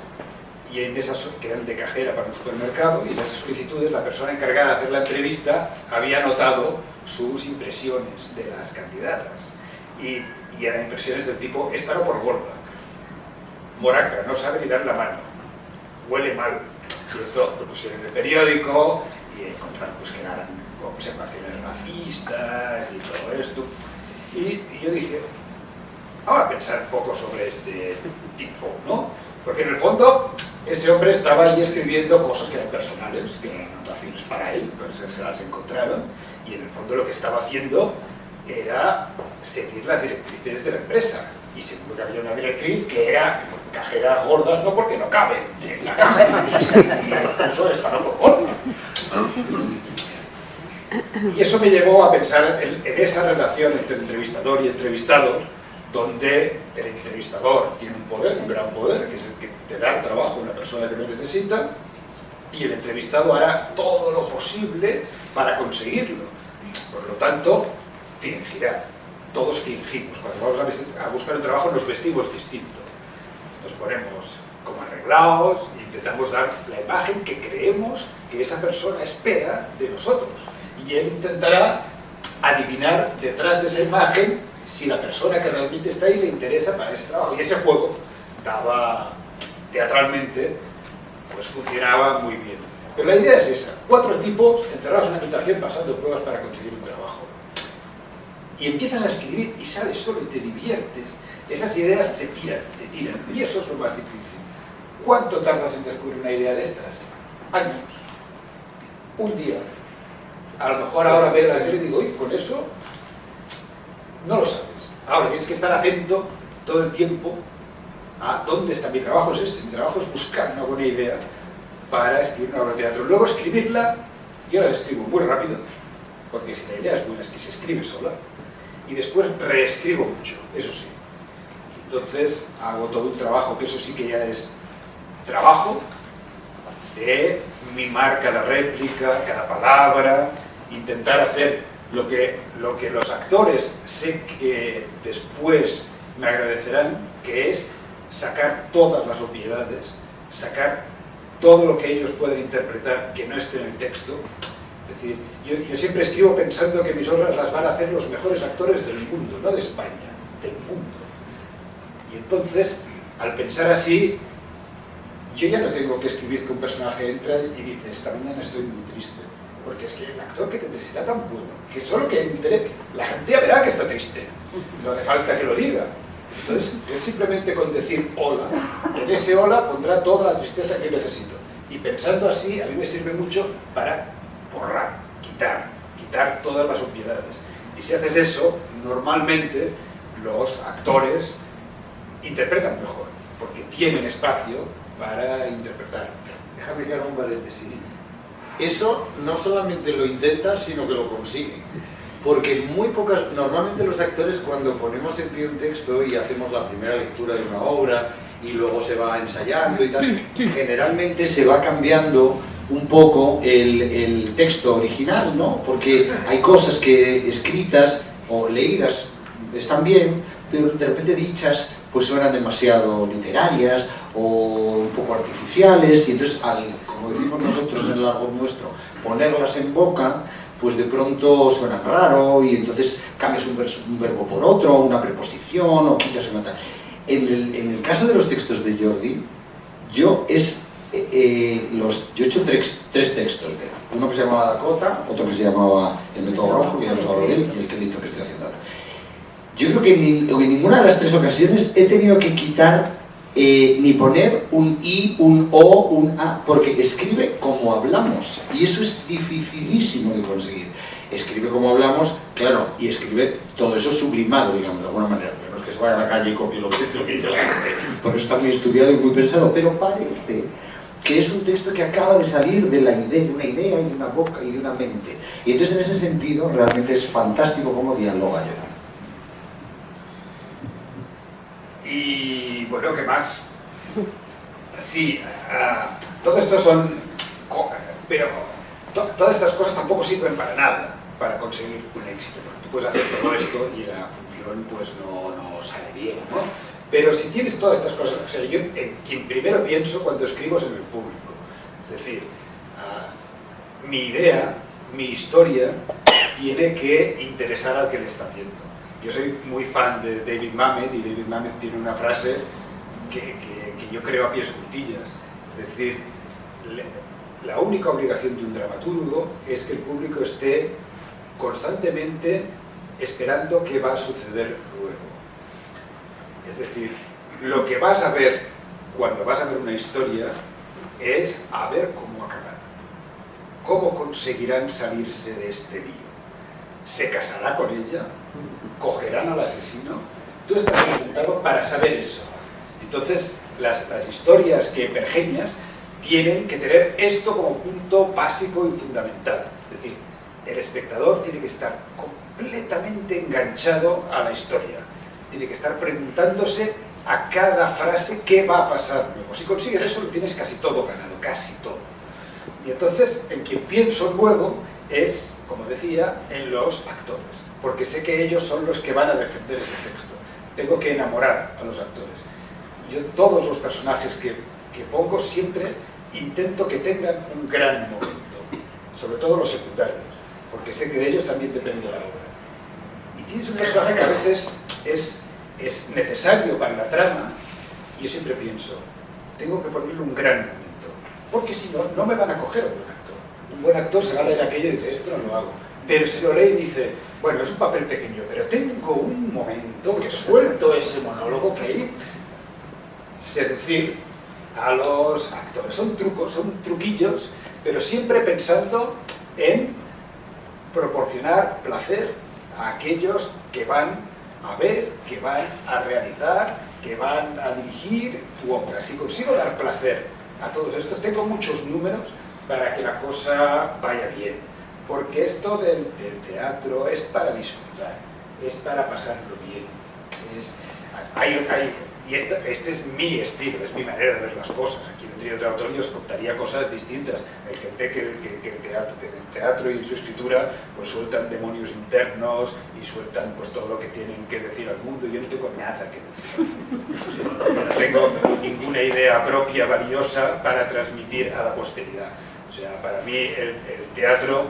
y en esas, que eran de cajera para un supermercado, y en esas solicitudes la persona encargada de hacer la entrevista había anotado sus impresiones de las candidatas. Y eran impresiones del tipo: esta no por gorda, moraca, no sabe ni dar la mano, huele mal. Y esto lo pusieron en el periódico y encontraron pues, que eran observaciones racistas y todo esto. Y yo dije, vamos a pensar un poco sobre este tipo, ¿no? Porque en el fondo ese hombre estaba ahí escribiendo cosas que eran personales, que eran anotaciones para él, pues se las encontraron, y en el fondo lo que estaba haciendo era seguir las directrices de la empresa. Y seguro que había una directriz que era cajeras gordas no porque no caben en la caja, y incluso esta no por gorda. Y eso me llevó a pensar en esa relación entre entrevistador y entrevistado, donde el entrevistador tiene un poder, un gran poder, que es el que te da el trabajo a una persona que lo necesita, y el entrevistado hará todo lo posible para conseguirlo. Por lo tanto, fingirá. Todos fingimos. Cuando vamos a buscar un trabajo nos vestimos distinto. Nos ponemos como arreglados e intentamos dar la imagen que creemos que esa persona espera de nosotros. Y él intentará adivinar detrás de esa imagen si la persona que realmente está ahí le interesa para ese trabajo. Y ese juego daba, teatralmente, pues funcionaba muy bien. Pero la idea es esa: 4 tipos encerrados en una habitación pasando pruebas para conseguir un trabajo. Y empiezas a escribir y sales solo y te diviertes. Esas ideas te tiran, y eso es lo más difícil. ¿Cuánto tardas en descubrir una idea de estas? Años. Un día. A lo mejor ahora veo la tele y digo, uy, con eso no lo sabes. Ahora tienes que estar atento todo el tiempo a dónde está. Mi trabajo es este, mi trabajo es buscar una buena idea para escribir una obra de teatro. Luego escribirla, yo las escribo muy rápido, porque si la idea es buena es que se escribe sola, y después reescribo mucho, eso sí. Entonces hago todo un trabajo, que eso sí que ya es trabajo, de mimar cada réplica, cada palabra, intentar hacer lo que los actores sé que después me agradecerán, que es sacar todas las obviedades, sacar todo lo que ellos pueden interpretar que no esté en el texto. Es decir, yo siempre escribo pensando que mis obras las van a hacer los mejores actores del mundo, no de España, del mundo. Y entonces, al pensar así, yo ya no tengo que escribir que un personaje entra y dice, esta mañana estoy muy triste, porque es que el actor que tendré será tan bueno, que solo que entre, la gente ya verá que está triste, no hace falta que lo diga. Entonces, él simplemente con decir hola, en ese hola pondrá toda la tristeza que necesito. Y pensando así, a mí me sirve mucho para borrar, quitar todas las obviedades. Y si haces eso, normalmente los actores interpretan mejor, porque tienen espacio para interpretar. Déjame que haga un paréntesis. Eso no solamente lo intenta, sino que lo consigue. Porque normalmente los actores, cuando ponemos en pie un texto y hacemos la primera lectura de una obra y luego se va ensayando y tal, generalmente se va cambiando un poco el texto original, ¿no? Porque hay cosas que escritas o leídas están bien, pero de repente dichas pues suenan demasiado literarias o un poco artificiales, y entonces, como decimos nosotros en el argot nuestro, ponerlas en boca, pues de pronto suenan raro, y entonces cambias un verbo por otro, una preposición, o quitas una tal. En el caso de los textos de Jordi, yo he hecho tres textos de él. Uno que se llamaba Dakota, otro que se llamaba El método Bronford, que ya hemos hablado de él, y el que estoy haciendo ahora. Yo creo que en ninguna de las tres ocasiones he tenido que quitar ni poner un I, un O, un A, porque escribe como hablamos, y eso es dificilísimo de conseguir. Escribe como hablamos, claro, y escribe todo eso sublimado, digamos, de alguna manera, porque no es que se vaya a la calle y copie lo que dice la gente, porque eso está muy estudiado y muy pensado, pero parece que es un texto que acaba de salir de una idea y de una boca y de una mente. Y entonces, en ese sentido, realmente es fantástico cómo dialoga Jordi. Y bueno, ¿qué más? Sí, todo esto son... Pero todas estas cosas tampoco sirven para nada para conseguir un éxito. Porque tú puedes hacer todo esto y la función pues no sale bien, ¿no? Pero si tienes todas estas cosas... O sea, yo quien primero pienso cuando escribo es en el público. Es decir, mi idea, mi historia, tiene que interesar al que le está viendo. Yo soy muy fan de David Mamet, y David Mamet tiene una frase que yo creo a pies juntillas. Es decir, la única obligación de un dramaturgo es que el público esté constantemente esperando qué va a suceder luego. Es decir, lo que vas a ver cuando vas a ver una historia es a ver cómo acabará. ¿Cómo conseguirán salirse de este lío? ¿Se casará con ella? ¿Cogerán al asesino? Tú estás presentado para saber eso. Entonces, las historias que pergeñas tienen que tener esto como punto básico y fundamental. Es decir, el espectador tiene que estar completamente enganchado a la historia. Tiene que estar preguntándose a cada frase qué va a pasar luego. Si consigues eso, lo tienes casi todo ganado, casi todo. Y entonces, en quien pienso luego es, como decía, en los actores, porque sé que ellos son los que van a defender ese texto. Tengo que enamorar a los actores. Yo todos los personajes que pongo siempre intento que tengan un gran momento, sobre todo los secundarios, porque sé que de ellos también depende la obra. Y tienes un personaje que a veces es necesario para la trama, y yo siempre pienso, tengo que ponerle un gran momento, porque si no, no me van a coger a un buen actor. Un buen actor se va a leer aquello y dice, esto no lo hago. Pero se lo lee y dice, bueno, es un papel pequeño, pero tengo un momento que suelto ese monólogo que hay. Seducir a los actores. Son trucos, son truquillos, pero siempre pensando en proporcionar placer a aquellos que van a ver, que van a realizar, que van a dirigir tu obra. Si consigo dar placer a todos estos, tengo muchos números para que la cosa vaya bien. Porque esto del teatro es para disfrutar, es para pasarlo bien. Y este es mi estilo, es mi manera de ver las cosas. Aquí vendría otro autor y os contaría cosas distintas. Hay gente que el teatro y en su escritura pues sueltan demonios internos y sueltan pues todo lo que tienen que decir al mundo. Yo no tengo nada que decir al mundo. O sea, yo no tengo ninguna idea propia valiosa para transmitir a la posteridad. O sea, para mí el teatro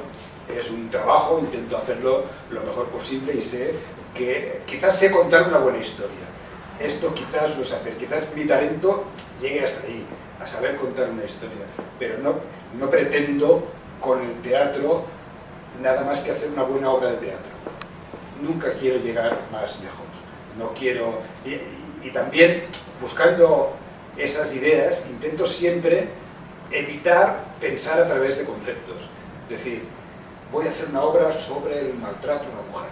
es un trabajo, intento hacerlo lo mejor posible y sé que quizás sé contar una buena historia. Esto quizás lo sé hacer, quizás mi talento llegue hasta ahí, a saber contar una historia, pero no pretendo con el teatro nada más que hacer una buena obra de teatro. Nunca quiero llegar más lejos, no quiero... Y también, buscando esas ideas, intento siempre evitar pensar a través de conceptos. Es decir, voy a hacer una obra sobre el maltrato a una mujer,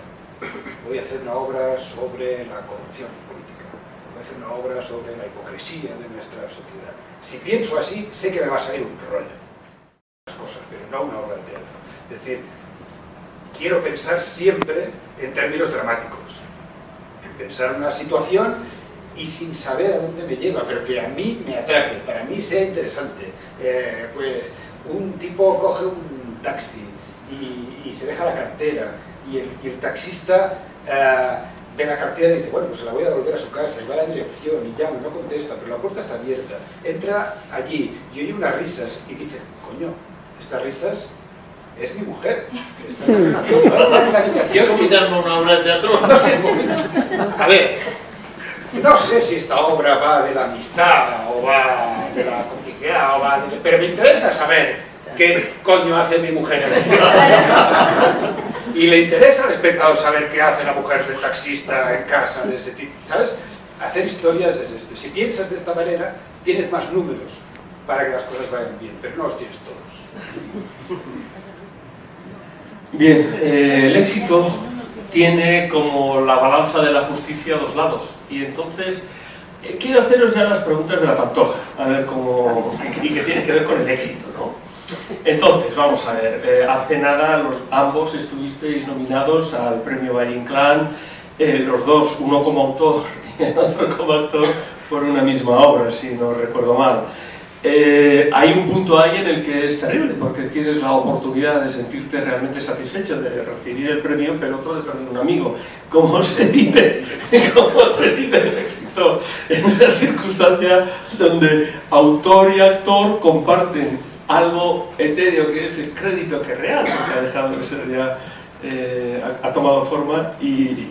voy a hacer una obra sobre la corrupción política, voy a hacer una obra sobre la hipocresía de nuestra sociedad. Si pienso así, sé que me va a salir un rollo, las cosas, pero no una obra de teatro. Es decir, quiero pensar siempre en términos dramáticos, en pensar una situación y sin saber a dónde me lleva, pero que a mí me atrape, para mí sea interesante. Pues un tipo coge un taxi y se deja la cartera y el taxista ve la cartera y dice, bueno, pues se la voy a devolver a su casa, y va a la dirección y llama, no contesta, pero la puerta está abierta. Entra allí y oye unas risas y dice, coño, estas risas es mi mujer. Está en la habitación. Es como quitarme una obra de teatro. No sé, a ver, no sé si esta obra va de la amistad o va de la complicidad o va de... Pero me interesa saber qué coño hace mi mujer. Y le interesa al espectador saber qué hace la mujer del taxista en casa, de ese tipo, ¿sabes? Hacer historias es esto. Si piensas de esta manera, tienes más números para que las cosas vayan bien, pero no los tienes todos. Bien, el éxito tiene como la balanza de la justicia dos lados, y entonces quiero haceros ya las preguntas de la Pantoja, a ver cómo, y que tiene que ver con el éxito, ¿no? Entonces, vamos a ver, hace nada ambos estuvisteis nominados al premio Valle Inclán, los dos, uno como autor y el otro como actor, por una misma obra, si no recuerdo mal. Hay un punto ahí en el que es terrible, porque tienes la oportunidad de sentirte realmente satisfecho de recibir el premio, pero otro de perder un amigo. ¿Cómo se vive el éxito en una circunstancia donde autor y actor comparten algo etéreo que es el crédito, que es real, porque ha dejado de ser ya, ha tomado forma y...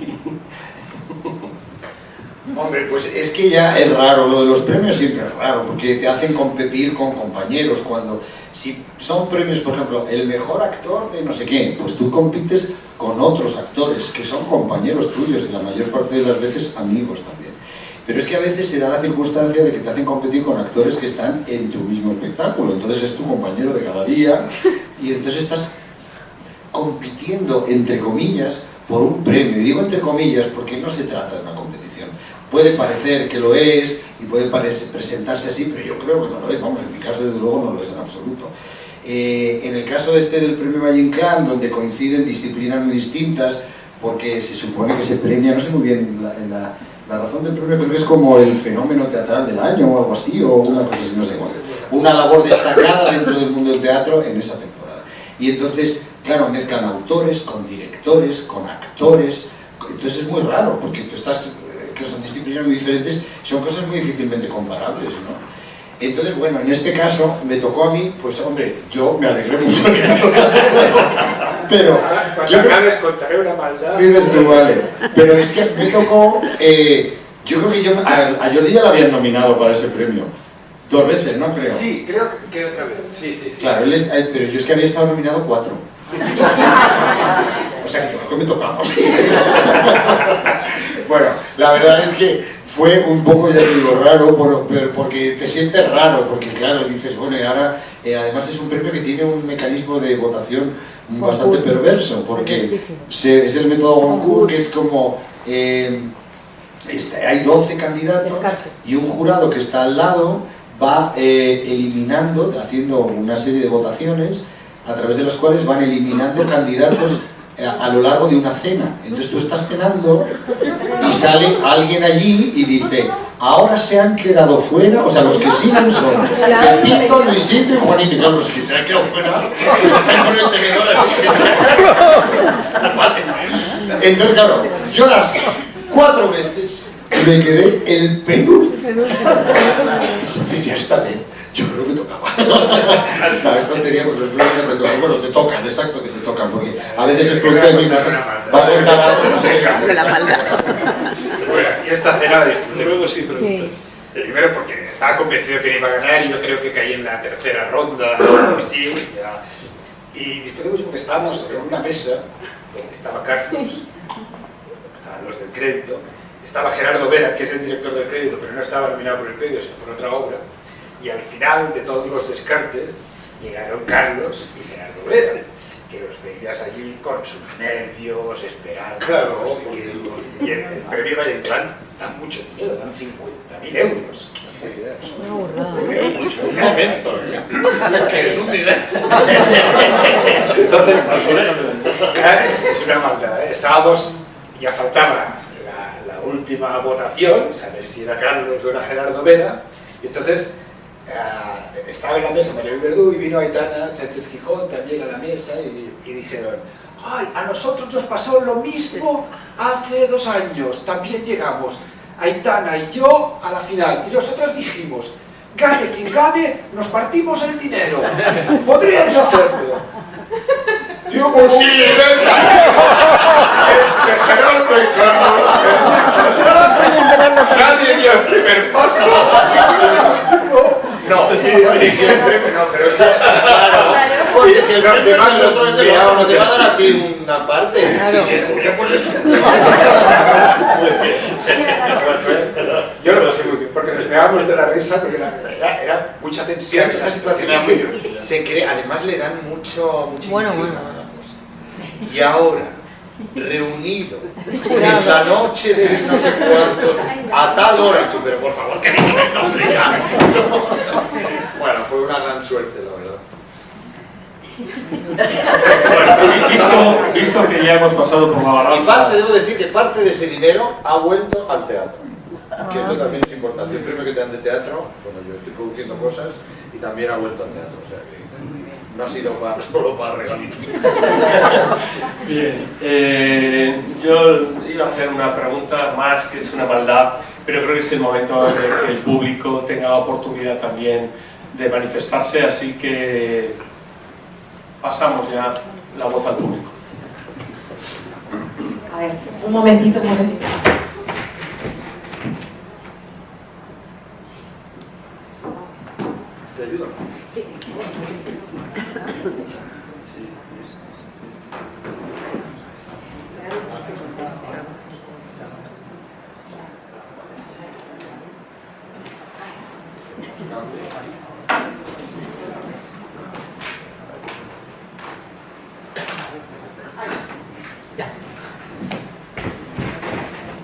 Hombre, pues es que ya es raro, lo de los premios siempre es raro, porque te hacen competir con compañeros. Cuando, si son premios, por ejemplo, el mejor actor de no sé qué, pues tú compites con otros actores que son compañeros tuyos y la mayor parte de las veces amigos también. Pero es que a veces se da la circunstancia de que te hacen competir con actores que están en tu mismo espectáculo, entonces es tu compañero de cada día y entonces estás compitiendo, entre comillas, por un premio. Y digo entre comillas porque no se trata de una competición. Puede parecer que lo es y puede presentarse así, pero yo creo que no lo es. Vamos, en mi caso desde luego no lo es en absoluto. En el caso del premio Valle Inclán, donde coinciden disciplinas muy distintas, porque se supone que se premia, no sé muy bien la razón del premio, pero es como el fenómeno teatral del año o algo así, o una cosa así, no sé, una labor destacada dentro del mundo del teatro en esa temporada. Y entonces, claro, mezclan autores con directores, con actores, entonces es muy raro, porque tú estás... que son disciplinas muy diferentes, son cosas muy difícilmente comparables, ¿no? Entonces, bueno, en este caso me tocó a mí, pues hombre, yo me alegré mucho. Pero... cuando acabes contaré una maldad. Dices tú, vale. Pero es que me tocó... yo creo que a Jordi ya lo habían nominado para ese premio. 2 veces, ¿no? Creo. Sí, creo que otra vez. Sí. Claro, pero yo es que había estado nominado 4. O sea, que yo creo que me tocaba. Bueno, la verdad es que fue un poco, ya te digo, raro, porque te sientes raro, porque claro, dices, bueno, y ahora, además es un premio que tiene un mecanismo de votación bastante perverso, porque es el método Goncourt, que es como, hay 12 candidatos y un jurado que está al lado va eliminando, haciendo una serie de votaciones, a través de las cuales van eliminando candidatos a lo largo de una cena. Entonces tú estás cenando y sale alguien allí y dice, ahora se han quedado fuera, o sea, los que siguen son Pepito, Luisito y Juanito. Y claro, los que se han quedado fuera, pues están con el tenedor así. Entonces, claro, yo las 4 veces me quedé el penúltimo. Entonces ya esta vez yo creo que tocaba. No, es tontería porque los premios no te tocan. Bueno, te tocan, exacto que te tocan, porque a veces es producto de mi casa. Va a contar algo, no sé. La maldad. Bueno, y esta cena la disfruté. Luego sí, pero... Sí. Primero porque estaba convencido que iba a ganar y yo creo que caí en la tercera ronda. Sí, ya. Y disfruté mucho porque estábamos en una mesa donde estaba Carlos, estaban los del crédito, estaba Gerardo Vera, que es el director del crédito, pero no estaba nominado por el crédito, sino por otra obra. Y al final de todos los descartes llegaron Carlos y Gerardo Vera, que los veías allí con sus nervios, esperando. Claro, y el premio Valle Inclán da mucho dinero, dan 50.000 euros. Mucho, un momento, que es un dinero. Entonces, es una maldad, ¿eh? Estábamos, ya faltaba la última votación, saber si era Carlos o era Gerardo Vera, y entonces estaba en la mesa María Luis Verdú y vino Aitana Sánchez Gijón también a la mesa y dijeron, ¡ay! A nosotros nos pasó lo mismo hace 2 años, también llegamos, Aitana y yo, a la final, y nosotras dijimos, gane quien gane, nos partimos el dinero, ¿podríais hacerlo? Y hubo ¡sí, venga! Gerardo y Carlos, nadie dio el primer paso. No, siempre, no, pero es que... Claro, porque si el premio de nosotros es de los otros, te va a dar a ti una parte. Y si es tuyo, pues es tuyo. Yo no lo sé muy bien, porque nos pegábamos de la risa, porque era mucha tensión. Esa situación es que se cree, además le dan mucha Bueno, intriga a la cosa. Y ahora, reunido en la noche de no sé cuántos, a tal hora, y tú, pero por favor, que digan el nombre ya. Bueno, fue una gran suerte, la verdad. Bueno, visto que ya hemos pasado por la Y parte, balanza... debo decir que parte de ese dinero ha vuelto al teatro. Que eso también es importante. El premio que te dan de teatro, bueno, yo estoy produciendo cosas y también ha vuelto al teatro. O sea, que no ha sido solo para regalitos. Bien, yo iba a hacer una pregunta más que es una maldad, pero creo que es el momento de que el público tenga la oportunidad también de manifestarse, así que pasamos ya la voz al público. A ver, un momentito. ¿Te ayudo? Sí.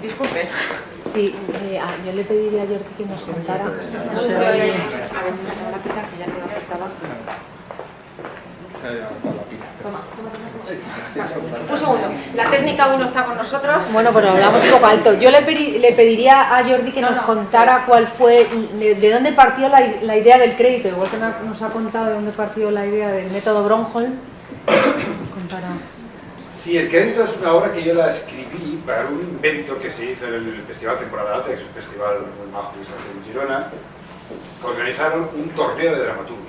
Disculpe. Sí, yo le pediría a Jordi que nos contara. A ver si me acabo la pita, que ya no la afectaba. Un segundo. La técnica 1 está con nosotros. Bueno, pero hablamos un poco alto. Yo le pediría a Jordi que nos contara cuál fue, de dónde partió la idea del crédito, igual que nos ha contado de dónde partió la idea del método Gronholm. Sí, el crédito es una obra que yo la escribí para un invento que se hizo en el Festival Temporada Alta, que es un festival muy majo que se hace en Girona. Organizaron un torneo de dramaturgos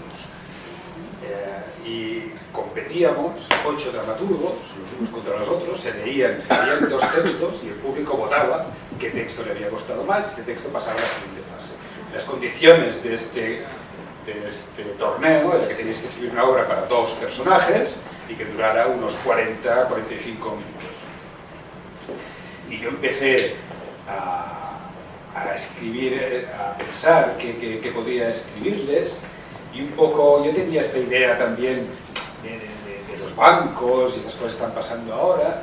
y competíamos 8 dramaturgos, los unos contra los otros, se leían 2 textos y el público votaba qué texto le había costado más, este texto pasaba a la siguiente fase. Las condiciones de este torneo era que teníais que escribir una obra para 2 personajes y que durara unos 40-45 minutos. Y yo empecé a escribir, a pensar qué podía escribirles, y un poco, yo tenía esta idea también de los bancos y estas cosas que están pasando ahora,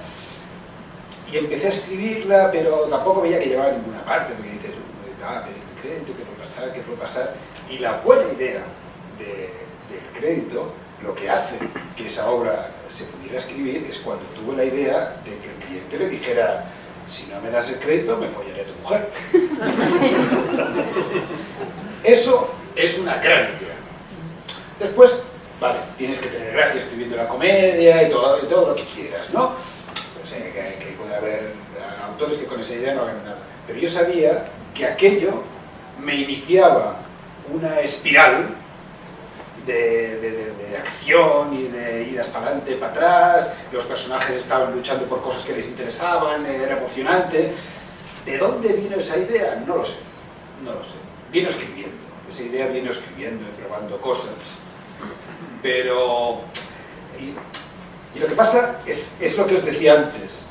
y empecé a escribirla, pero tampoco veía que llevaba a ninguna parte, porque dices, pedir un crédito, ¿qué puede pasar? Y la buena idea del crédito, lo que hace que esa obra se pudiera escribir es cuando tuvo la idea de que el cliente le dijera, si no me das el crédito, me follaré a tu mujer. Eso es una gran idea. Después, vale, tienes que tener gracia escribiendo la comedia y todo lo que quieras, ¿no? O sea, que puede haber autores que con esa idea no hagan nada. Pero yo sabía que aquello me iniciaba una espiral de acción y de idas para adelante, para atrás, los personajes estaban luchando por cosas que les interesaban, era emocionante. ¿De dónde vino esa idea? No lo sé, no lo sé. Vino escribiendo, esa idea vino escribiendo y probando cosas. Pero... Y lo que pasa es lo que os decía antes.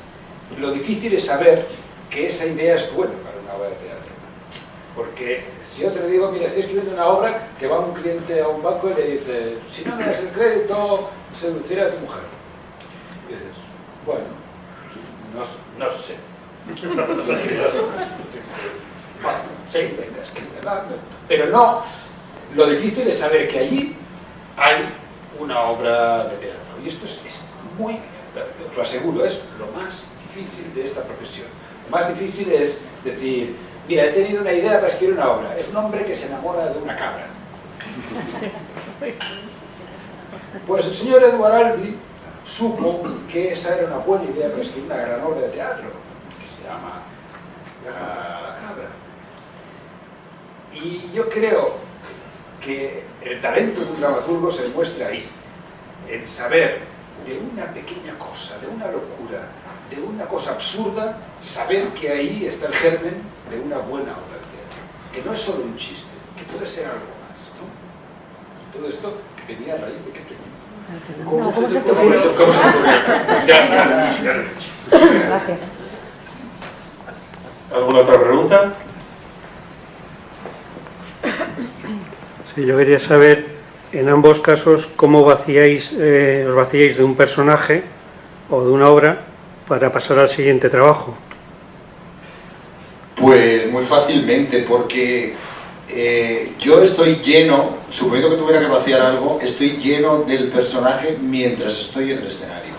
Lo difícil es saber que esa idea es buena para una obra de teatro. Porque si yo te digo, mira, estoy escribiendo una obra que va un cliente a un banco y le dice, si no me das el crédito, seduciré a tu mujer. Y dices, bueno, no sé. Bueno, sí, venga, escríbela. Pero no, lo difícil es saber que allí hay una obra de teatro. Y esto es muy, os lo aseguro, es lo más difícil de esta profesión. Lo más difícil es decir, mira, he tenido una idea para escribir una obra. Es un hombre que se enamora de una cabra. Pues el señor Edward Albee supo que esa era una buena idea para escribir una gran obra de teatro, que se llama La Cabra. Y yo creo que el talento de un dramaturgo se muestra ahí, en saber de una pequeña cosa, de una locura, de una cosa absurda, saber que ahí está el germen de una buena obra de teatro, que no es solo un chiste, que puede ser algo más, ¿no? Y todo esto que venía a raíz de que ¿Cómo se te ocurrió? ¿Cómo se te ocurrió? Ya lo he dicho. Gracias. ¿Alguna otra pregunta? Sí, yo quería saber, en ambos casos, cómo os vaciáis de un personaje o de una obra para pasar al siguiente trabajo. Pues muy fácilmente, porque yo estoy lleno, suponiendo que tuviera que vaciar algo, estoy lleno del personaje mientras estoy en el escenario.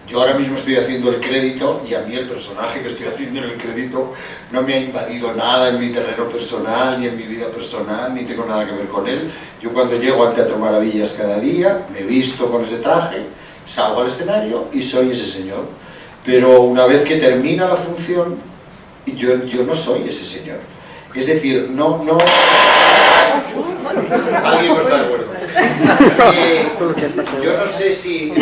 Yo ahora mismo estoy haciendo el crédito y a mí el personaje que estoy haciendo en el crédito no me ha invadido nada en mi terreno personal, ni en mi vida personal, ni tengo nada que ver con él. Yo cuando llego al Teatro Maravillas cada día, me visto con ese traje, salgo al escenario y soy ese señor. Pero una vez que termina la función, yo no soy ese señor. Es decir, no... Alguien no está de acuerdo. Yo no sé si...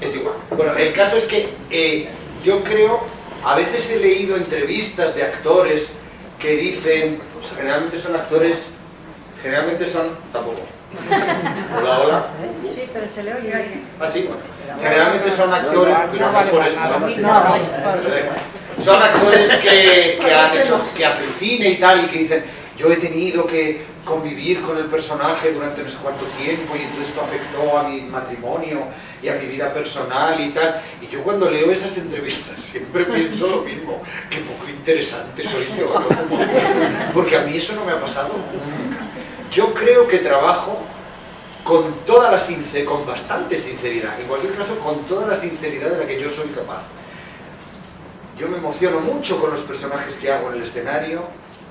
Es igual. Bueno, el caso es que yo creo, a veces he leído entrevistas de actores que dicen, pues, generalmente son actores, tampoco. Hola, hola. Sí, pero se le oye aire. Ah, sí, bueno. Generalmente son actores, pero no por esto. Son actores que hacen cine y tal, y que dicen, yo he tenido que convivir con el personaje durante no sé cuánto tiempo y entonces esto afectó a mi matrimonio y a mi vida personal y tal. Y yo cuando leo esas entrevistas siempre pienso lo mismo, qué poco interesante soy yo, ¿no? Porque a mí eso no me ha pasado nunca. Yo creo que trabajo con bastante sinceridad, en cualquier caso con toda la sinceridad de la que yo soy capaz. Yo me emociono mucho con los personajes que hago en el escenario,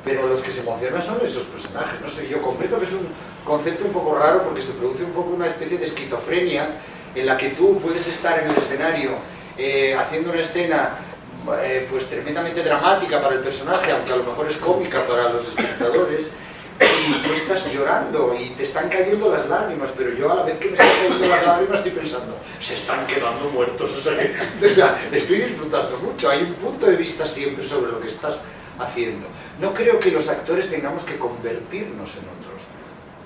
pero los que se emocionan son esos personajes. No sé, yo comprendo que es un concepto un poco raro porque se produce un poco una especie de esquizofrenia en la que tú puedes estar en el escenario haciendo una escena pues tremendamente dramática para el personaje, aunque a lo mejor es cómica para los espectadores, y tú estás llorando y te están cayendo las lágrimas, pero yo a la vez que me están cayendo las lágrimas estoy pensando, se están quedando muertos, o sea que estoy disfrutando mucho. Hay un punto de vista siempre sobre lo que estás haciendo. No creo que los actores tengamos que convertirnos en otros.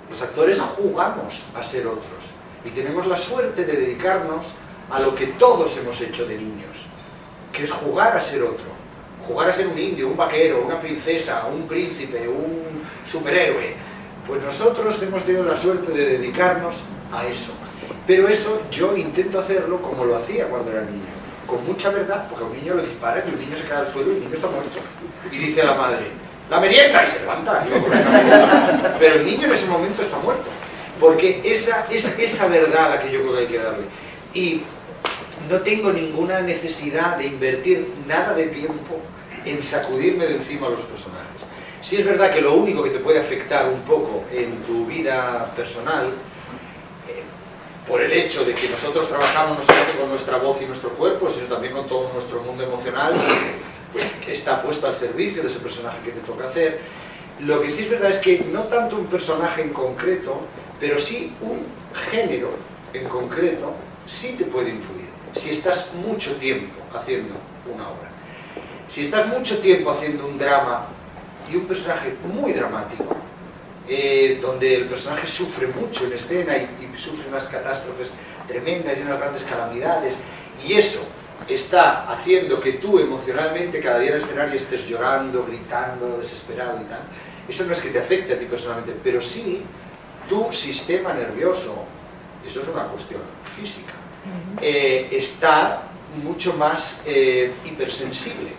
Los actores jugamos a ser otros y tenemos la suerte de dedicarnos a lo que todos hemos hecho de niños, que es jugar a ser otro. Jugar a ser un indio, un vaquero, una princesa, un príncipe, un superhéroe. Pues nosotros hemos tenido la suerte de dedicarnos a eso. Pero eso yo intento hacerlo como lo hacía cuando era niño, con mucha verdad, porque a un niño lo disparan y un niño se cae al suelo y el niño está muerto. Y dice a la madre, ¡la merienda! Y se levanta. Pero el niño en ese momento está muerto. Porque esa es esa verdad a la que yo creo que hay que darle. Y no tengo ninguna necesidad de invertir nada de tiempo en sacudirme de encima a los personajes. Sí es verdad que lo único que te puede afectar un poco en tu vida personal, por el hecho de que nosotros trabajamos no solamente con nuestra voz y nuestro cuerpo, sino también con todo nuestro mundo emocional, pues, que está puesto al servicio de ese personaje que te toca hacer. Lo que sí es verdad es que no tanto un personaje en concreto, pero sí un género en concreto, sí te puede influir. Si estás mucho tiempo haciendo una obra. Si estás mucho tiempo haciendo un drama y un personaje muy dramático, donde el personaje sufre mucho en escena y sufre unas catástrofes tremendas y unas grandes calamidades, y eso está haciendo que tú emocionalmente cada día en el escenario estés llorando, gritando, desesperado y tal, eso no es que te afecte a ti personalmente, pero sí tu sistema nervioso, eso es una cuestión física, está mucho más hipersensible,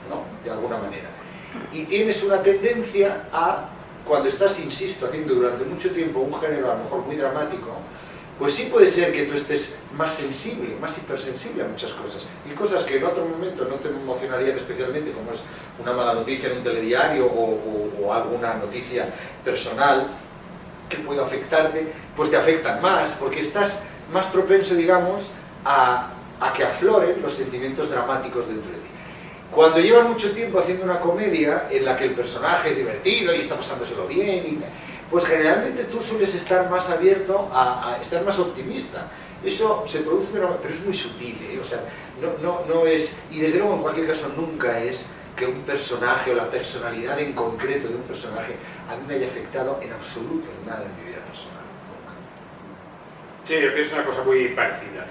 ¿no? De alguna manera. Y tienes una tendencia a, cuando estás, insisto, haciendo durante mucho tiempo un género a lo mejor muy dramático, pues sí puede ser que tú estés más sensible, más hipersensible a muchas cosas. Y cosas que en otro momento no te emocionarían especialmente, como es una mala noticia en un telediario o alguna noticia personal que pueda afectarte, pues te afectan más, porque estás más propenso, digamos, a que afloren los sentimientos dramáticos dentro de ti. Cuando llevas mucho tiempo haciendo una comedia en la que el personaje es divertido y está pasándoselo bien, y pues generalmente tú sueles estar más abierto a estar más optimista. Eso se produce, pero es muy sutil, ¿eh? O sea, no es, y desde luego en cualquier caso nunca es que un personaje o la personalidad en concreto de un personaje a mí me haya afectado en absoluto en nada en mi vida personal. Nunca. Sí, yo pienso una cosa muy parecida.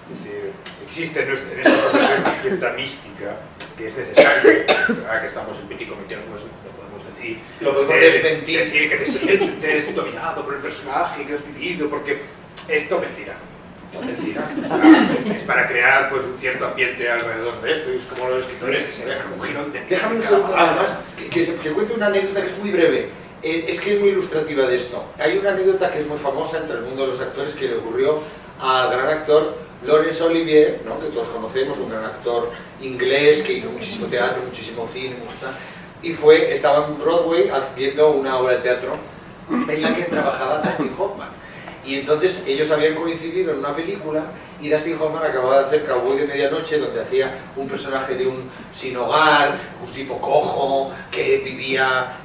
Es decir, existe en esta profesión una cierta mística que es necesaria, ahora que estamos en Petit Comité, pues lo podemos decir. Lo podemos desmentir. Decir que te sientes dominado por el personaje que has vivido, porque esto mentira. Es para crear pues un cierto ambiente alrededor de esto, y es como los escritores que se dejan un girón de... Déjame un segundo nada más, que cuente una anécdota que es muy breve. Es que es muy ilustrativa de esto. Hay una anécdota que es muy famosa entre el mundo de los actores que le ocurrió al gran actor Laurence Olivier, ¿no? Que todos conocemos, un gran actor inglés que hizo muchísimo teatro, muchísimo cine, y estaba en Broadway viendo una obra de teatro en la que trabajaba Dustin Hoffman. Y entonces ellos habían coincidido en una película y Dustin Hoffman acababa de hacer Cowboy de Medianoche, donde hacía un personaje de un sin hogar, un tipo cojo, que vivía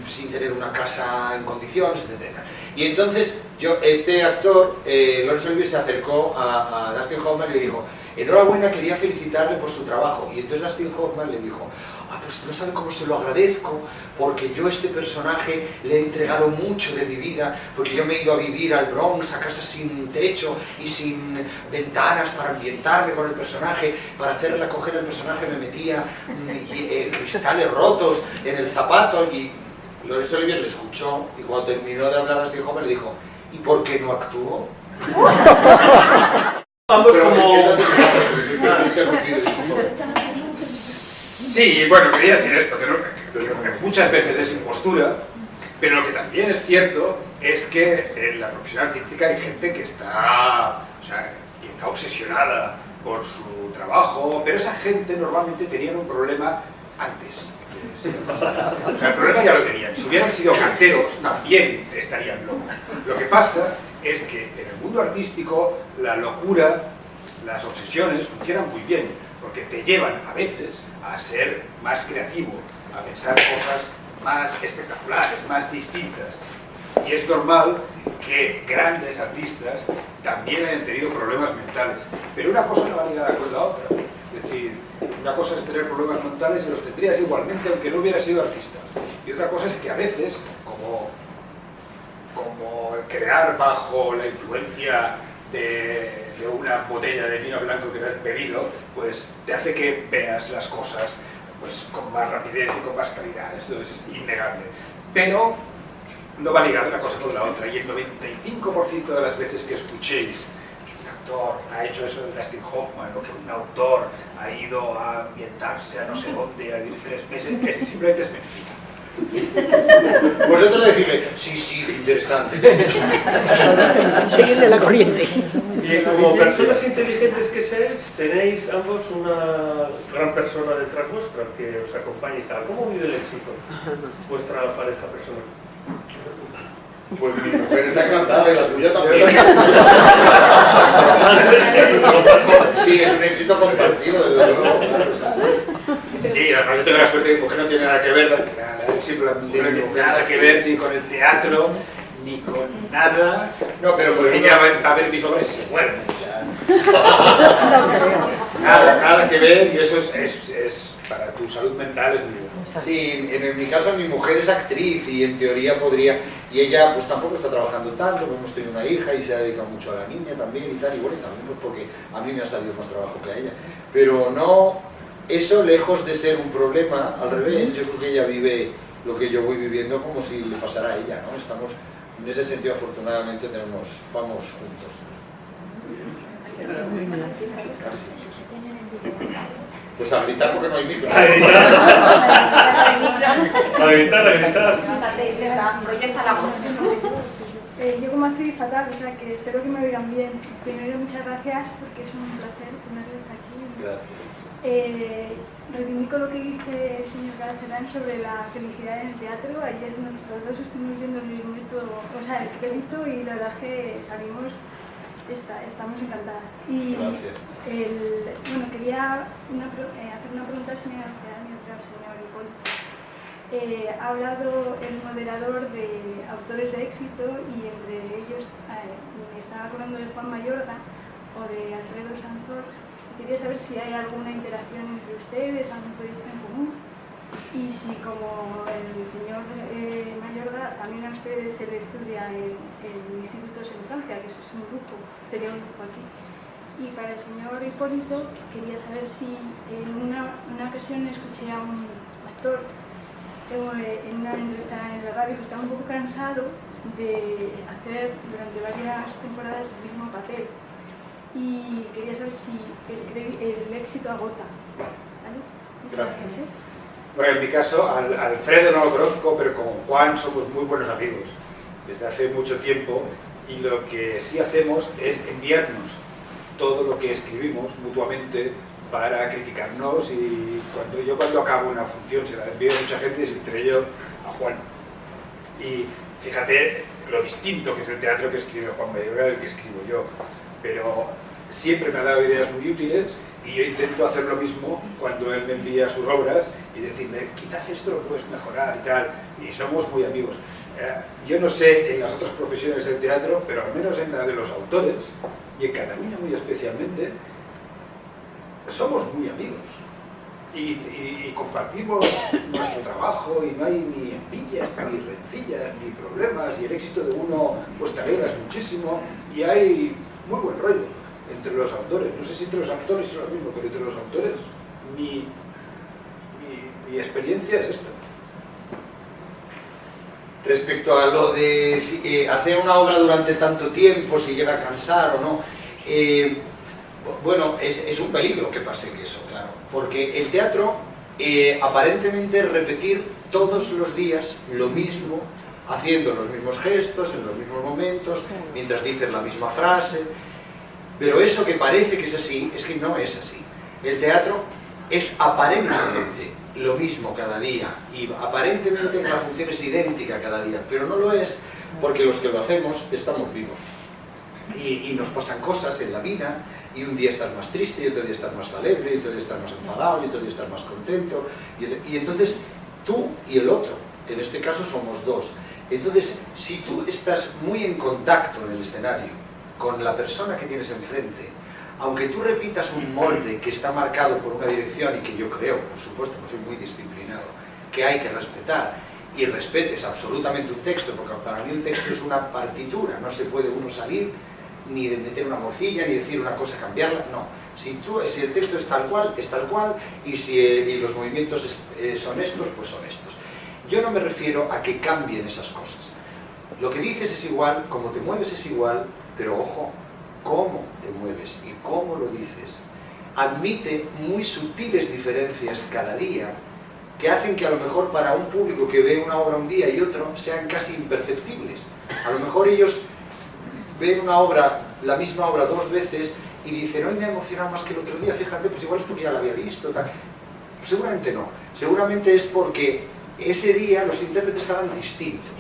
sin tener una casa en condiciones, etc. Y entonces este actor, Laurence Olivier, se acercó a Dustin Hoffman y le dijo: enhorabuena, quería felicitarle por su trabajo. Y entonces Dustin Hoffman le dijo: pues no sabe cómo se lo agradezco, porque yo a este personaje le he entregado mucho de mi vida, porque yo me he ido a vivir al Bronx, a casa sin techo y sin ventanas para ambientarme con el personaje, para hacerle coger al personaje me metía cristales rotos en el zapato. Y Laurence Olivier le escuchó, y cuando terminó de hablar a Dustin Hoffman le dijo: ¿y por qué no actuó? Vamos como... Sí, bueno, quería decir esto, que muchas veces es impostura, pero lo que también es cierto es que en la profesión artística hay gente que está obsesionada por su trabajo, pero esa gente normalmente tenía un problema antes. El problema ya lo tenían. Si hubieran sido carteros, también estarían locos. Lo que pasa es que en el mundo artístico la locura, las obsesiones funcionan muy bien, porque te llevan a veces a ser más creativo, a pensar cosas más espectaculares, más distintas. Y es normal que grandes artistas también hayan tenido problemas mentales. Pero una cosa no va ligada con la otra. Es decir, una cosa es tener problemas mentales y los tendrías igualmente aunque no hubieras sido artista. Y otra cosa es que a veces, como crear bajo la influencia de una botella de vino blanco que has bebido, pues te hace que veas las cosas pues con más rapidez y con más calidad. Esto es innegable. Pero no va ligado una cosa con la otra, y el 95% de las veces que escuchéis que un actor ha hecho eso de Dustin Hoffman, o que un autor ha ido a ambientarse a no sé dónde, a vivir 3 meses, ese simplemente es mentira. Vosotros decirle: sí, interesante. Seguir de la corriente. Y como personas inteligentes que seáis, tenéis ambos una gran persona detrás vuestra que os acompaña y tal. ¿Cómo vive el éxito vuestra pareja personal? Pues mi mujer está encantada y la tuya también. Sí, es un éxito compartido, desde luego. Sí, además yo tengo la suerte de que mi mujer no tiene nada que ver, nada que ver ni con el teatro, ni con nada. No, pero por ejemplo, ella va a ver mis obras y se muere. Nada que ver, y eso es para tu salud mental es muy bueno. sí, en mi caso mi mujer es actriz y en teoría podría, y ella pues tampoco está trabajando tanto, porque hemos tenido una hija y se ha dedicado mucho a la niña también y tal, y bueno, y también pues porque a mí me ha salido más trabajo que a ella. Pero no, eso lejos de ser un problema, al revés, yo creo que ella vive lo que yo voy viviendo como si le pasara a ella, ¿no? Estamos, en ese sentido afortunadamente vamos juntos. Pues a gritar porque no hay micro. A gritar. Proyecta la voz. Yo como actriz fatal, o sea que espero que me oigan bien. Primero, muchas gracias porque es un placer tenerles aquí. Gracias. Reivindico lo que dice el señor Garchelán sobre la felicidad en el teatro. Ayer los dos estuvimos viendo el método, o sea, el crédito, y la verdad que salimos estamos encantadas. Y Gracias. bueno, quería hacer una pregunta al señor Hipólito. Ha hablado el moderador de autores de éxito y entre ellos me estaba acordando de Juan Mayorga o de Alfredo Sanzor. Quería saber si hay alguna interacción entre ustedes, algún proyecto en común, y si como el señor Mayorga también a ustedes se le estudia en institutos en Francia, que eso es un grupo, sería un grupo aquí. Y para el señor Hipólito quería saber si en una ocasión escuché a un actor en una entrevista en la radio que estaba un poco cansado de hacer durante varias temporadas el mismo papel. Y quería saber si el éxito agota. ¿Vale? Gracias. Bueno, en mi caso, Alfredo no lo conozco, pero con Juan somos muy buenos amigos desde hace mucho tiempo, y lo que sí hacemos es enviarnos todo lo que escribimos mutuamente para criticarnos, y cuando acabo una función se la envío a mucha gente, y entre ellos a Juan. Y fíjate lo distinto que es el teatro que escribe Juan Mayorga del que escribo yo, pero siempre me ha dado ideas muy útiles, y yo intento hacer lo mismo cuando él me envía sus obras y decirle, quizás esto lo puedes mejorar y tal, y somos muy amigos. Yo no sé en las otras profesiones del teatro, pero al menos en la de los autores, y en Cataluña muy especialmente, somos muy amigos. Y compartimos nuestro trabajo, y no hay ni envidias, ni rencillas, ni problemas, y el éxito de uno pues te alegras muchísimo, y hay muy buen rollo entre los autores. No sé si entre los actores es lo mismo, pero entre los autores mi experiencia es esta. Respecto a lo de hacer una obra durante tanto tiempo, si llega a cansar o no, bueno, es un peligro que pase eso, claro, porque el teatro aparentemente es repetir todos los días lo mismo, haciendo los mismos gestos, en los mismos momentos, mientras dices la misma frase, pero eso que parece que es así, es que no es así. El teatro es aparentemente lo mismo cada día, y aparentemente la función es idéntica cada día, pero no lo es, porque los que lo hacemos estamos vivos, y nos pasan cosas en la vida, y un día estás más triste, y otro día estás más alegre, y otro día estás más enfadado, y otro día estás más contento, y entonces tú y el otro, en este caso somos dos. Entonces, si tú estás muy en contacto en el escenario con la persona que tienes enfrente, aunque tú repitas un molde que está marcado por una dirección, y que yo creo, por supuesto, que soy muy disciplinado, que hay que respetar, y respetes absolutamente un texto, porque para mí un texto es una partitura, no se puede uno salir ni de meter una morcilla, ni decir una cosa, cambiarla, no. Si el texto es tal cual, y si los movimientos son estos, pues son estos. Yo no me refiero a que cambien esas cosas. Lo que dices es igual, como te mueves es igual, pero ojo, cómo te mueves y cómo lo dices admite muy sutiles diferencias cada día, que hacen que a lo mejor para un público que ve una obra un día y otro sean casi imperceptibles. A lo mejor ellos ven una obra, la misma obra 2 veces, y dicen, hoy me ha emocionado más que el otro día, fíjate, pues igual es porque ya la había visto, tal. Pues seguramente no, seguramente es porque ese día los intérpretes estaban distintos,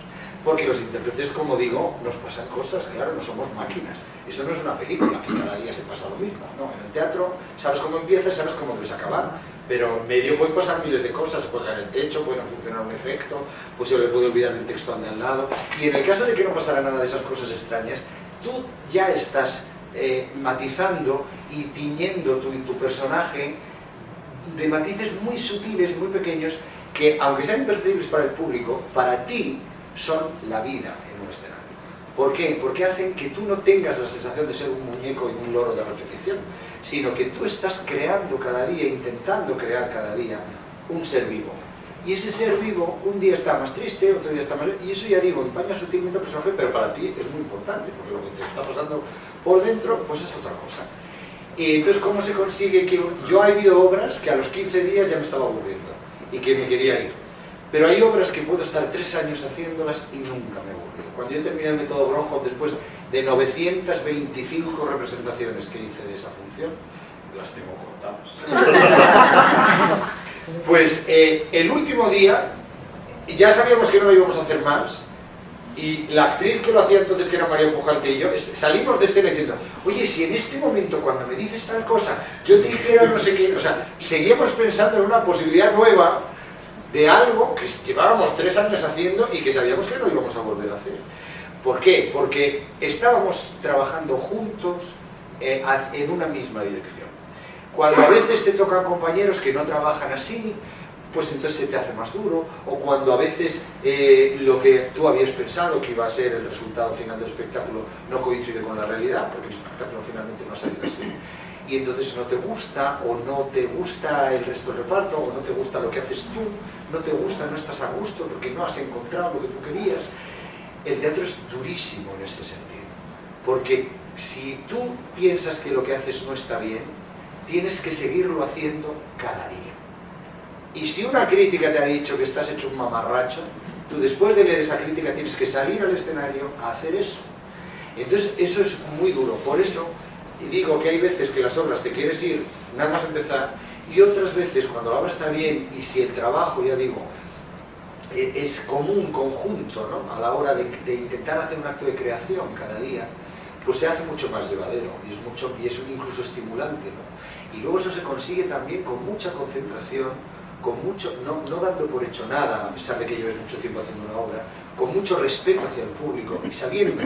porque los intérpretes, como digo, nos pasan cosas, claro, no somos máquinas, eso no es una película, que cada día se pasa lo mismo, no, en el teatro sabes cómo empiezas, sabes cómo debes acabar, pero medio pueden pasar miles de cosas, puede caer el techo, puede no funcionar un efecto, pues yo le puedo olvidar el texto al de al lado, y en el caso de que no pasara nada de esas cosas extrañas, tú ya estás matizando y tiñendo tu personaje de matices muy sutiles y muy pequeños que, aunque sean imperceptibles para el público, para ti son la vida en un escenario. ¿Por qué? Porque hacen que tú no tengas la sensación de ser un muñeco y un loro de repetición, sino que tú estás creando cada día, intentando crear cada día un ser vivo. Y ese ser vivo un día está más triste, otro día está más... Y eso, ya digo, empaña sutilmente al personaje, pero para ti es muy importante, porque lo que te está pasando por dentro, pues es otra cosa. Y entonces, ¿cómo se consigue que... Yo he habido obras que a los 15 días ya me estaba aburriendo y que me quería ir. Pero hay obras que puedo estar 3 años haciéndolas y nunca me aburro. Cuando yo terminé el método Bronhoff, después de 925 representaciones que hice de esa función, las tengo contadas. Pues el último día, ya sabíamos que no lo íbamos a hacer más, Y la actriz que lo hacía entonces, que era María Pujante, y yo, salimos de escena diciendo, oye, si en este momento cuando me dices tal cosa, yo te dijera no sé qué, o sea, seguíamos pensando en una posibilidad nueva de algo que llevábamos 3 años haciendo y que sabíamos que no íbamos a volver a hacer. ¿Por qué? Porque estábamos trabajando juntos en una misma dirección. Cuando a veces te tocan compañeros que no trabajan así, pues entonces se te hace más duro, o cuando a veces lo que tú habías pensado que iba a ser el resultado final del espectáculo no coincide con la realidad, porque el espectáculo finalmente no ha salido así, y entonces no te gusta, o no te gusta el resto del reparto, o no te gusta lo que haces tú, no te gusta, no estás a gusto porque no has encontrado lo que tú querías. El teatro es durísimo en ese sentido, porque si tú piensas que lo que haces no está bien, tienes que seguirlo haciendo cada día. Y si una crítica te ha dicho que estás hecho un mamarracho, tú después de leer esa crítica tienes que salir al escenario a hacer eso. Entonces eso es muy duro. Por eso digo que hay veces que las obras te quieres ir nada más empezar, y otras veces cuando la obra está bien, y si el trabajo, ya digo, es como un conjunto, ¿no?, a la hora de intentar hacer un acto de creación cada día, pues se hace mucho más llevadero y es incluso estimulante, ¿no? Y luego eso se consigue también con mucha concentración, con mucho, no dando por hecho nada, a pesar de que lleves mucho tiempo haciendo una obra, con mucho respeto hacia el público y sabiendo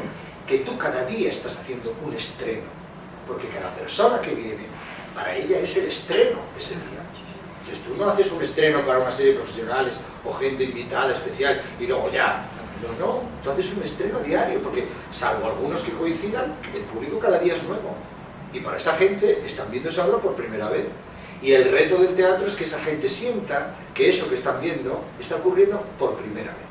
que tú cada día estás haciendo un estreno, porque cada persona que viene, para ella es el estreno ese día. Entonces tú no haces un estreno para una serie de profesionales o gente invitada especial y luego ya, no, tú haces un estreno diario, porque salvo algunos que coincidan, el público cada día es nuevo, y para esa gente están viendo esa obra por primera vez. Y el reto del teatro es que esa gente sienta que eso que están viendo está ocurriendo por primera vez.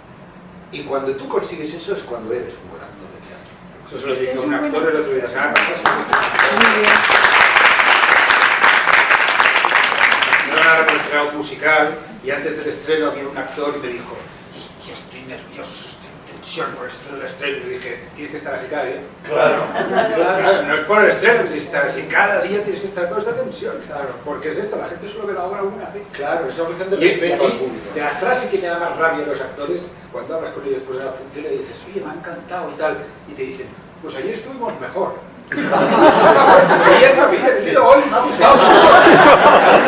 Y cuando tú consigues eso es cuando eres un buen actor de teatro. Eso se lo dije a un actor el otro día. Iban a dar un estreno musical y antes del estreno había un actor y me dijo, hostia, estoy nervioso, estoy en tensión por esto del estreno. Y dije, tienes que estar así cada día. Claro. No es por el estreno, tienes que estar así cada día, tienes que estar con esta tensión. Claro. Porque es esto, la gente solo ve la obra una vez. Claro, es una cuestión de respeto al público. De la frase que me da más rabia a los actores, cuando hablas con ellos después de la función y dices, oye, me ha encantado y tal, y te dicen, pues ayer estuvimos mejor. Ayer no había sido hoy, me ha gustado.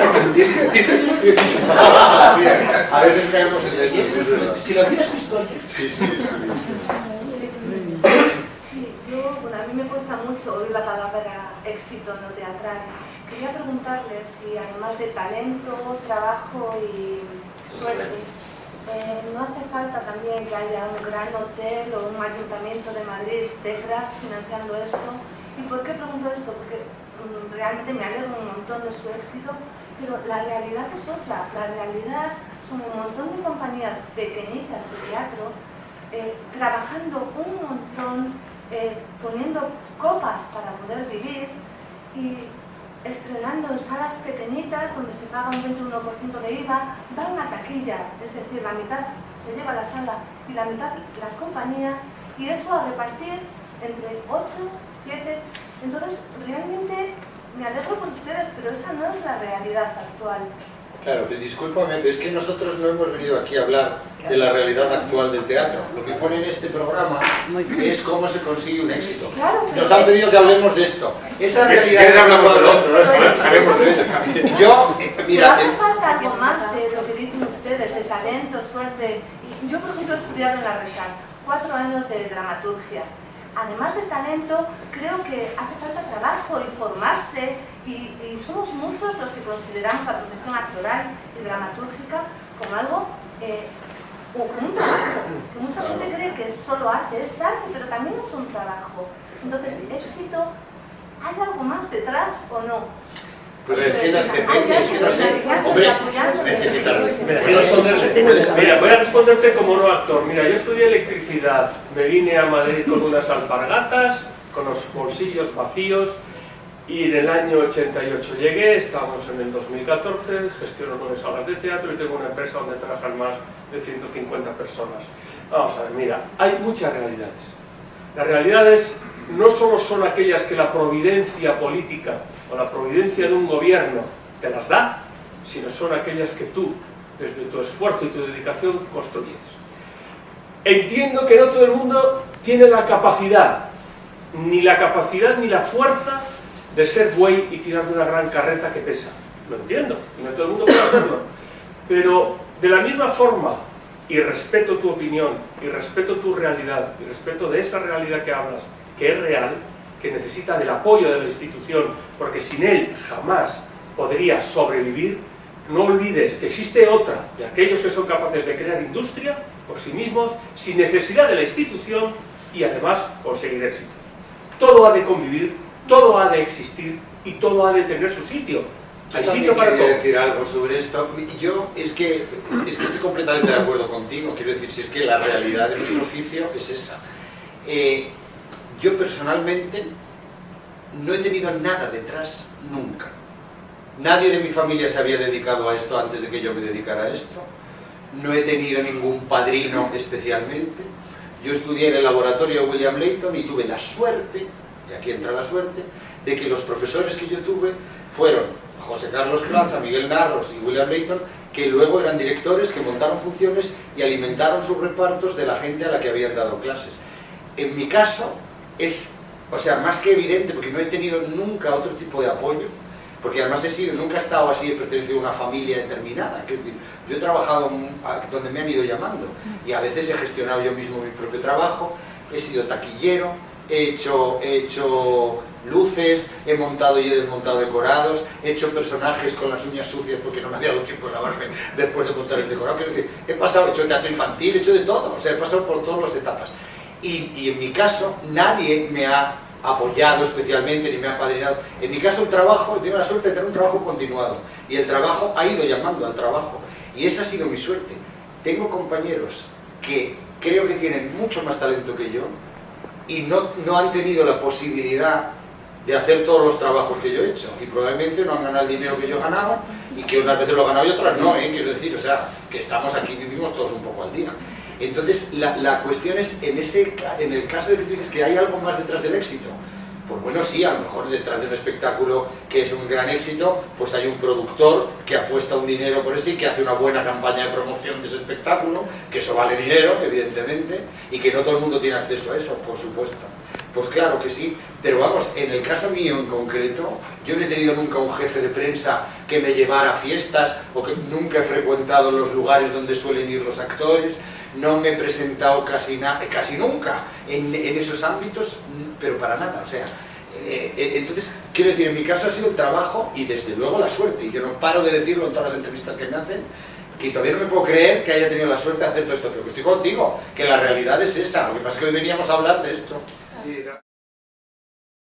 Porque me tienes que decir. A veces caemos en eso. Si lo hubieras visto ayer. Sí. Sí, bueno, a mí me cuesta mucho oír la palabra éxito no teatral. Quería preguntarle si además de talento, trabajo y suerte, ¿no hace falta también que haya un gran hotel o un ayuntamiento de Madrid detrás financiando esto? ¿Y por qué pregunto esto? Porque realmente me alegro un montón de su éxito, pero la realidad es otra. La realidad son un montón de compañías pequeñitas de teatro trabajando un montón, poniendo copas para poder vivir y estrenando en salas pequeñitas donde se paga un 21% de IVA, van a taquilla, es decir, la mitad se lleva a la sala y la mitad las compañías, y eso a repartir entre 8, 7. Entonces, realmente me alegro por ustedes, pero esa no es la realidad actual. Claro, pero discúlpame, pero es que nosotros no hemos venido aquí a hablar de la realidad actual del teatro. Lo que pone en este programa es cómo se consigue un éxito. Nos han pedido que hablemos de esto. Esa realidad... Si hablamos del otro, sabemos de ello también. Yo, mira... Pero hace falta algo más de lo que dicen ustedes, de talento, suerte. Yo, por ejemplo, he estudiado en la RESAL 4 años de dramaturgia. Además de talento, creo que hace falta trabajo y formarse, y somos muchos los que consideramos la profesión actoral y dramatúrgica como algo, o como un trabajo, que mucha gente cree que es solo arte, es arte, pero también es un trabajo. Entonces, éxito, ¿hay algo más detrás o no? Pues es que no sé, hombre, necesitas Mira, voy a responderte como no actor. Mira, yo estudié electricidad, me vine a Madrid con unas alpargatas, con los bolsillos vacíos, y en el año 88 llegué, estamos en el 2014, gestiono 9 salas de teatro y tengo una empresa donde trabajan más de 150 personas. Vamos a ver, mira, hay muchas realidades. Las realidades no solo son aquellas que la providencia política o la providencia de un gobierno te las da, sino son aquellas que tú, desde tu esfuerzo y tu dedicación, construyes. entiendo que no todo el mundo tiene la capacidad ni la fuerza de ser buey y tirar de una gran carreta que pesa. Lo entiendo, y no todo el mundo puede hacerlo. Pero de la misma forma, y respeto tu opinión, y respeto tu realidad, y respeto de esa realidad que hablas, que es real, que necesita del apoyo de la institución, porque sin él jamás podría sobrevivir, no olvides que existe otra de aquellos que son capaces de crear industria por sí mismos, sin necesidad de la institución, y además conseguir éxitos. Todo ha de convivir, todo ha de existir, y todo ha de tener su sitio. Hay sitio para todo. Quería decir algo sobre esto. Yo es que estoy completamente de acuerdo contigo. Quiero decir, si es que la realidad de nuestro oficio es esa. Yo personalmente no he tenido nada detrás nunca. Nadie de mi familia se había dedicado a esto antes de que yo me dedicara a esto. No he tenido ningún padrino especialmente. Yo estudié en el laboratorio de William Layton y tuve la suerte, y aquí entra la suerte, de que los profesores que yo tuve fueron José Carlos Plaza, Miguel Narros y William Layton, que luego eran directores, que montaron funciones y alimentaron sus repartos de la gente a la que habían dado clases. En mi caso es, o sea, más que evidente, porque no he tenido nunca otro tipo de apoyo, porque además nunca he estado así, he pertenecido a una familia determinada. Quiero decir, yo he trabajado donde me han ido llamando, y a veces he gestionado yo mismo mi propio trabajo, he sido taquillero, he hecho luces, he montado y he desmontado decorados, he hecho personajes con las uñas sucias porque no me había dado tiempo de lavarme después de montar el decorado. Quiero decir, he hecho teatro infantil, he hecho de todo, o sea, he pasado por todas las etapas. Y en mi caso, nadie me ha apoyado especialmente, ni me ha apadrinado. En mi caso, el trabajo, he tenido la suerte de tener un trabajo continuado, y el trabajo ha ido llamando al trabajo, y esa ha sido mi suerte. Tengo compañeros que creo que tienen mucho más talento que yo, y no han tenido la posibilidad de hacer todos los trabajos que yo he hecho, y probablemente no han ganado el dinero que yo he ganado, y que unas veces lo he ganado y otras no, quiero decir, o sea, que estamos aquí, vivimos todos un poco al día. Entonces, la cuestión es, en el caso de que tú dices que hay algo más detrás del éxito, pues bueno, sí, a lo mejor detrás de un espectáculo que es un gran éxito, pues hay un productor que apuesta un dinero por eso y que hace una buena campaña de promoción de ese espectáculo, que eso vale dinero, evidentemente, y que no todo el mundo tiene acceso a eso, por supuesto. Pues claro que sí, pero vamos, en el caso mío en concreto, yo no he tenido nunca un jefe de prensa que me llevara a fiestas, o que nunca he frecuentado los lugares donde suelen ir los actores, no me he presentado casi nunca en esos ámbitos, pero para nada, o sea, entonces, quiero decir, en mi caso ha sido el trabajo y desde luego la suerte, y yo no paro de decirlo en todas las entrevistas que me hacen, que todavía no me puedo creer que haya tenido la suerte de hacer todo esto, pero que estoy contigo, que la realidad es esa, lo que pasa es que hoy veníamos a hablar de esto. Sí,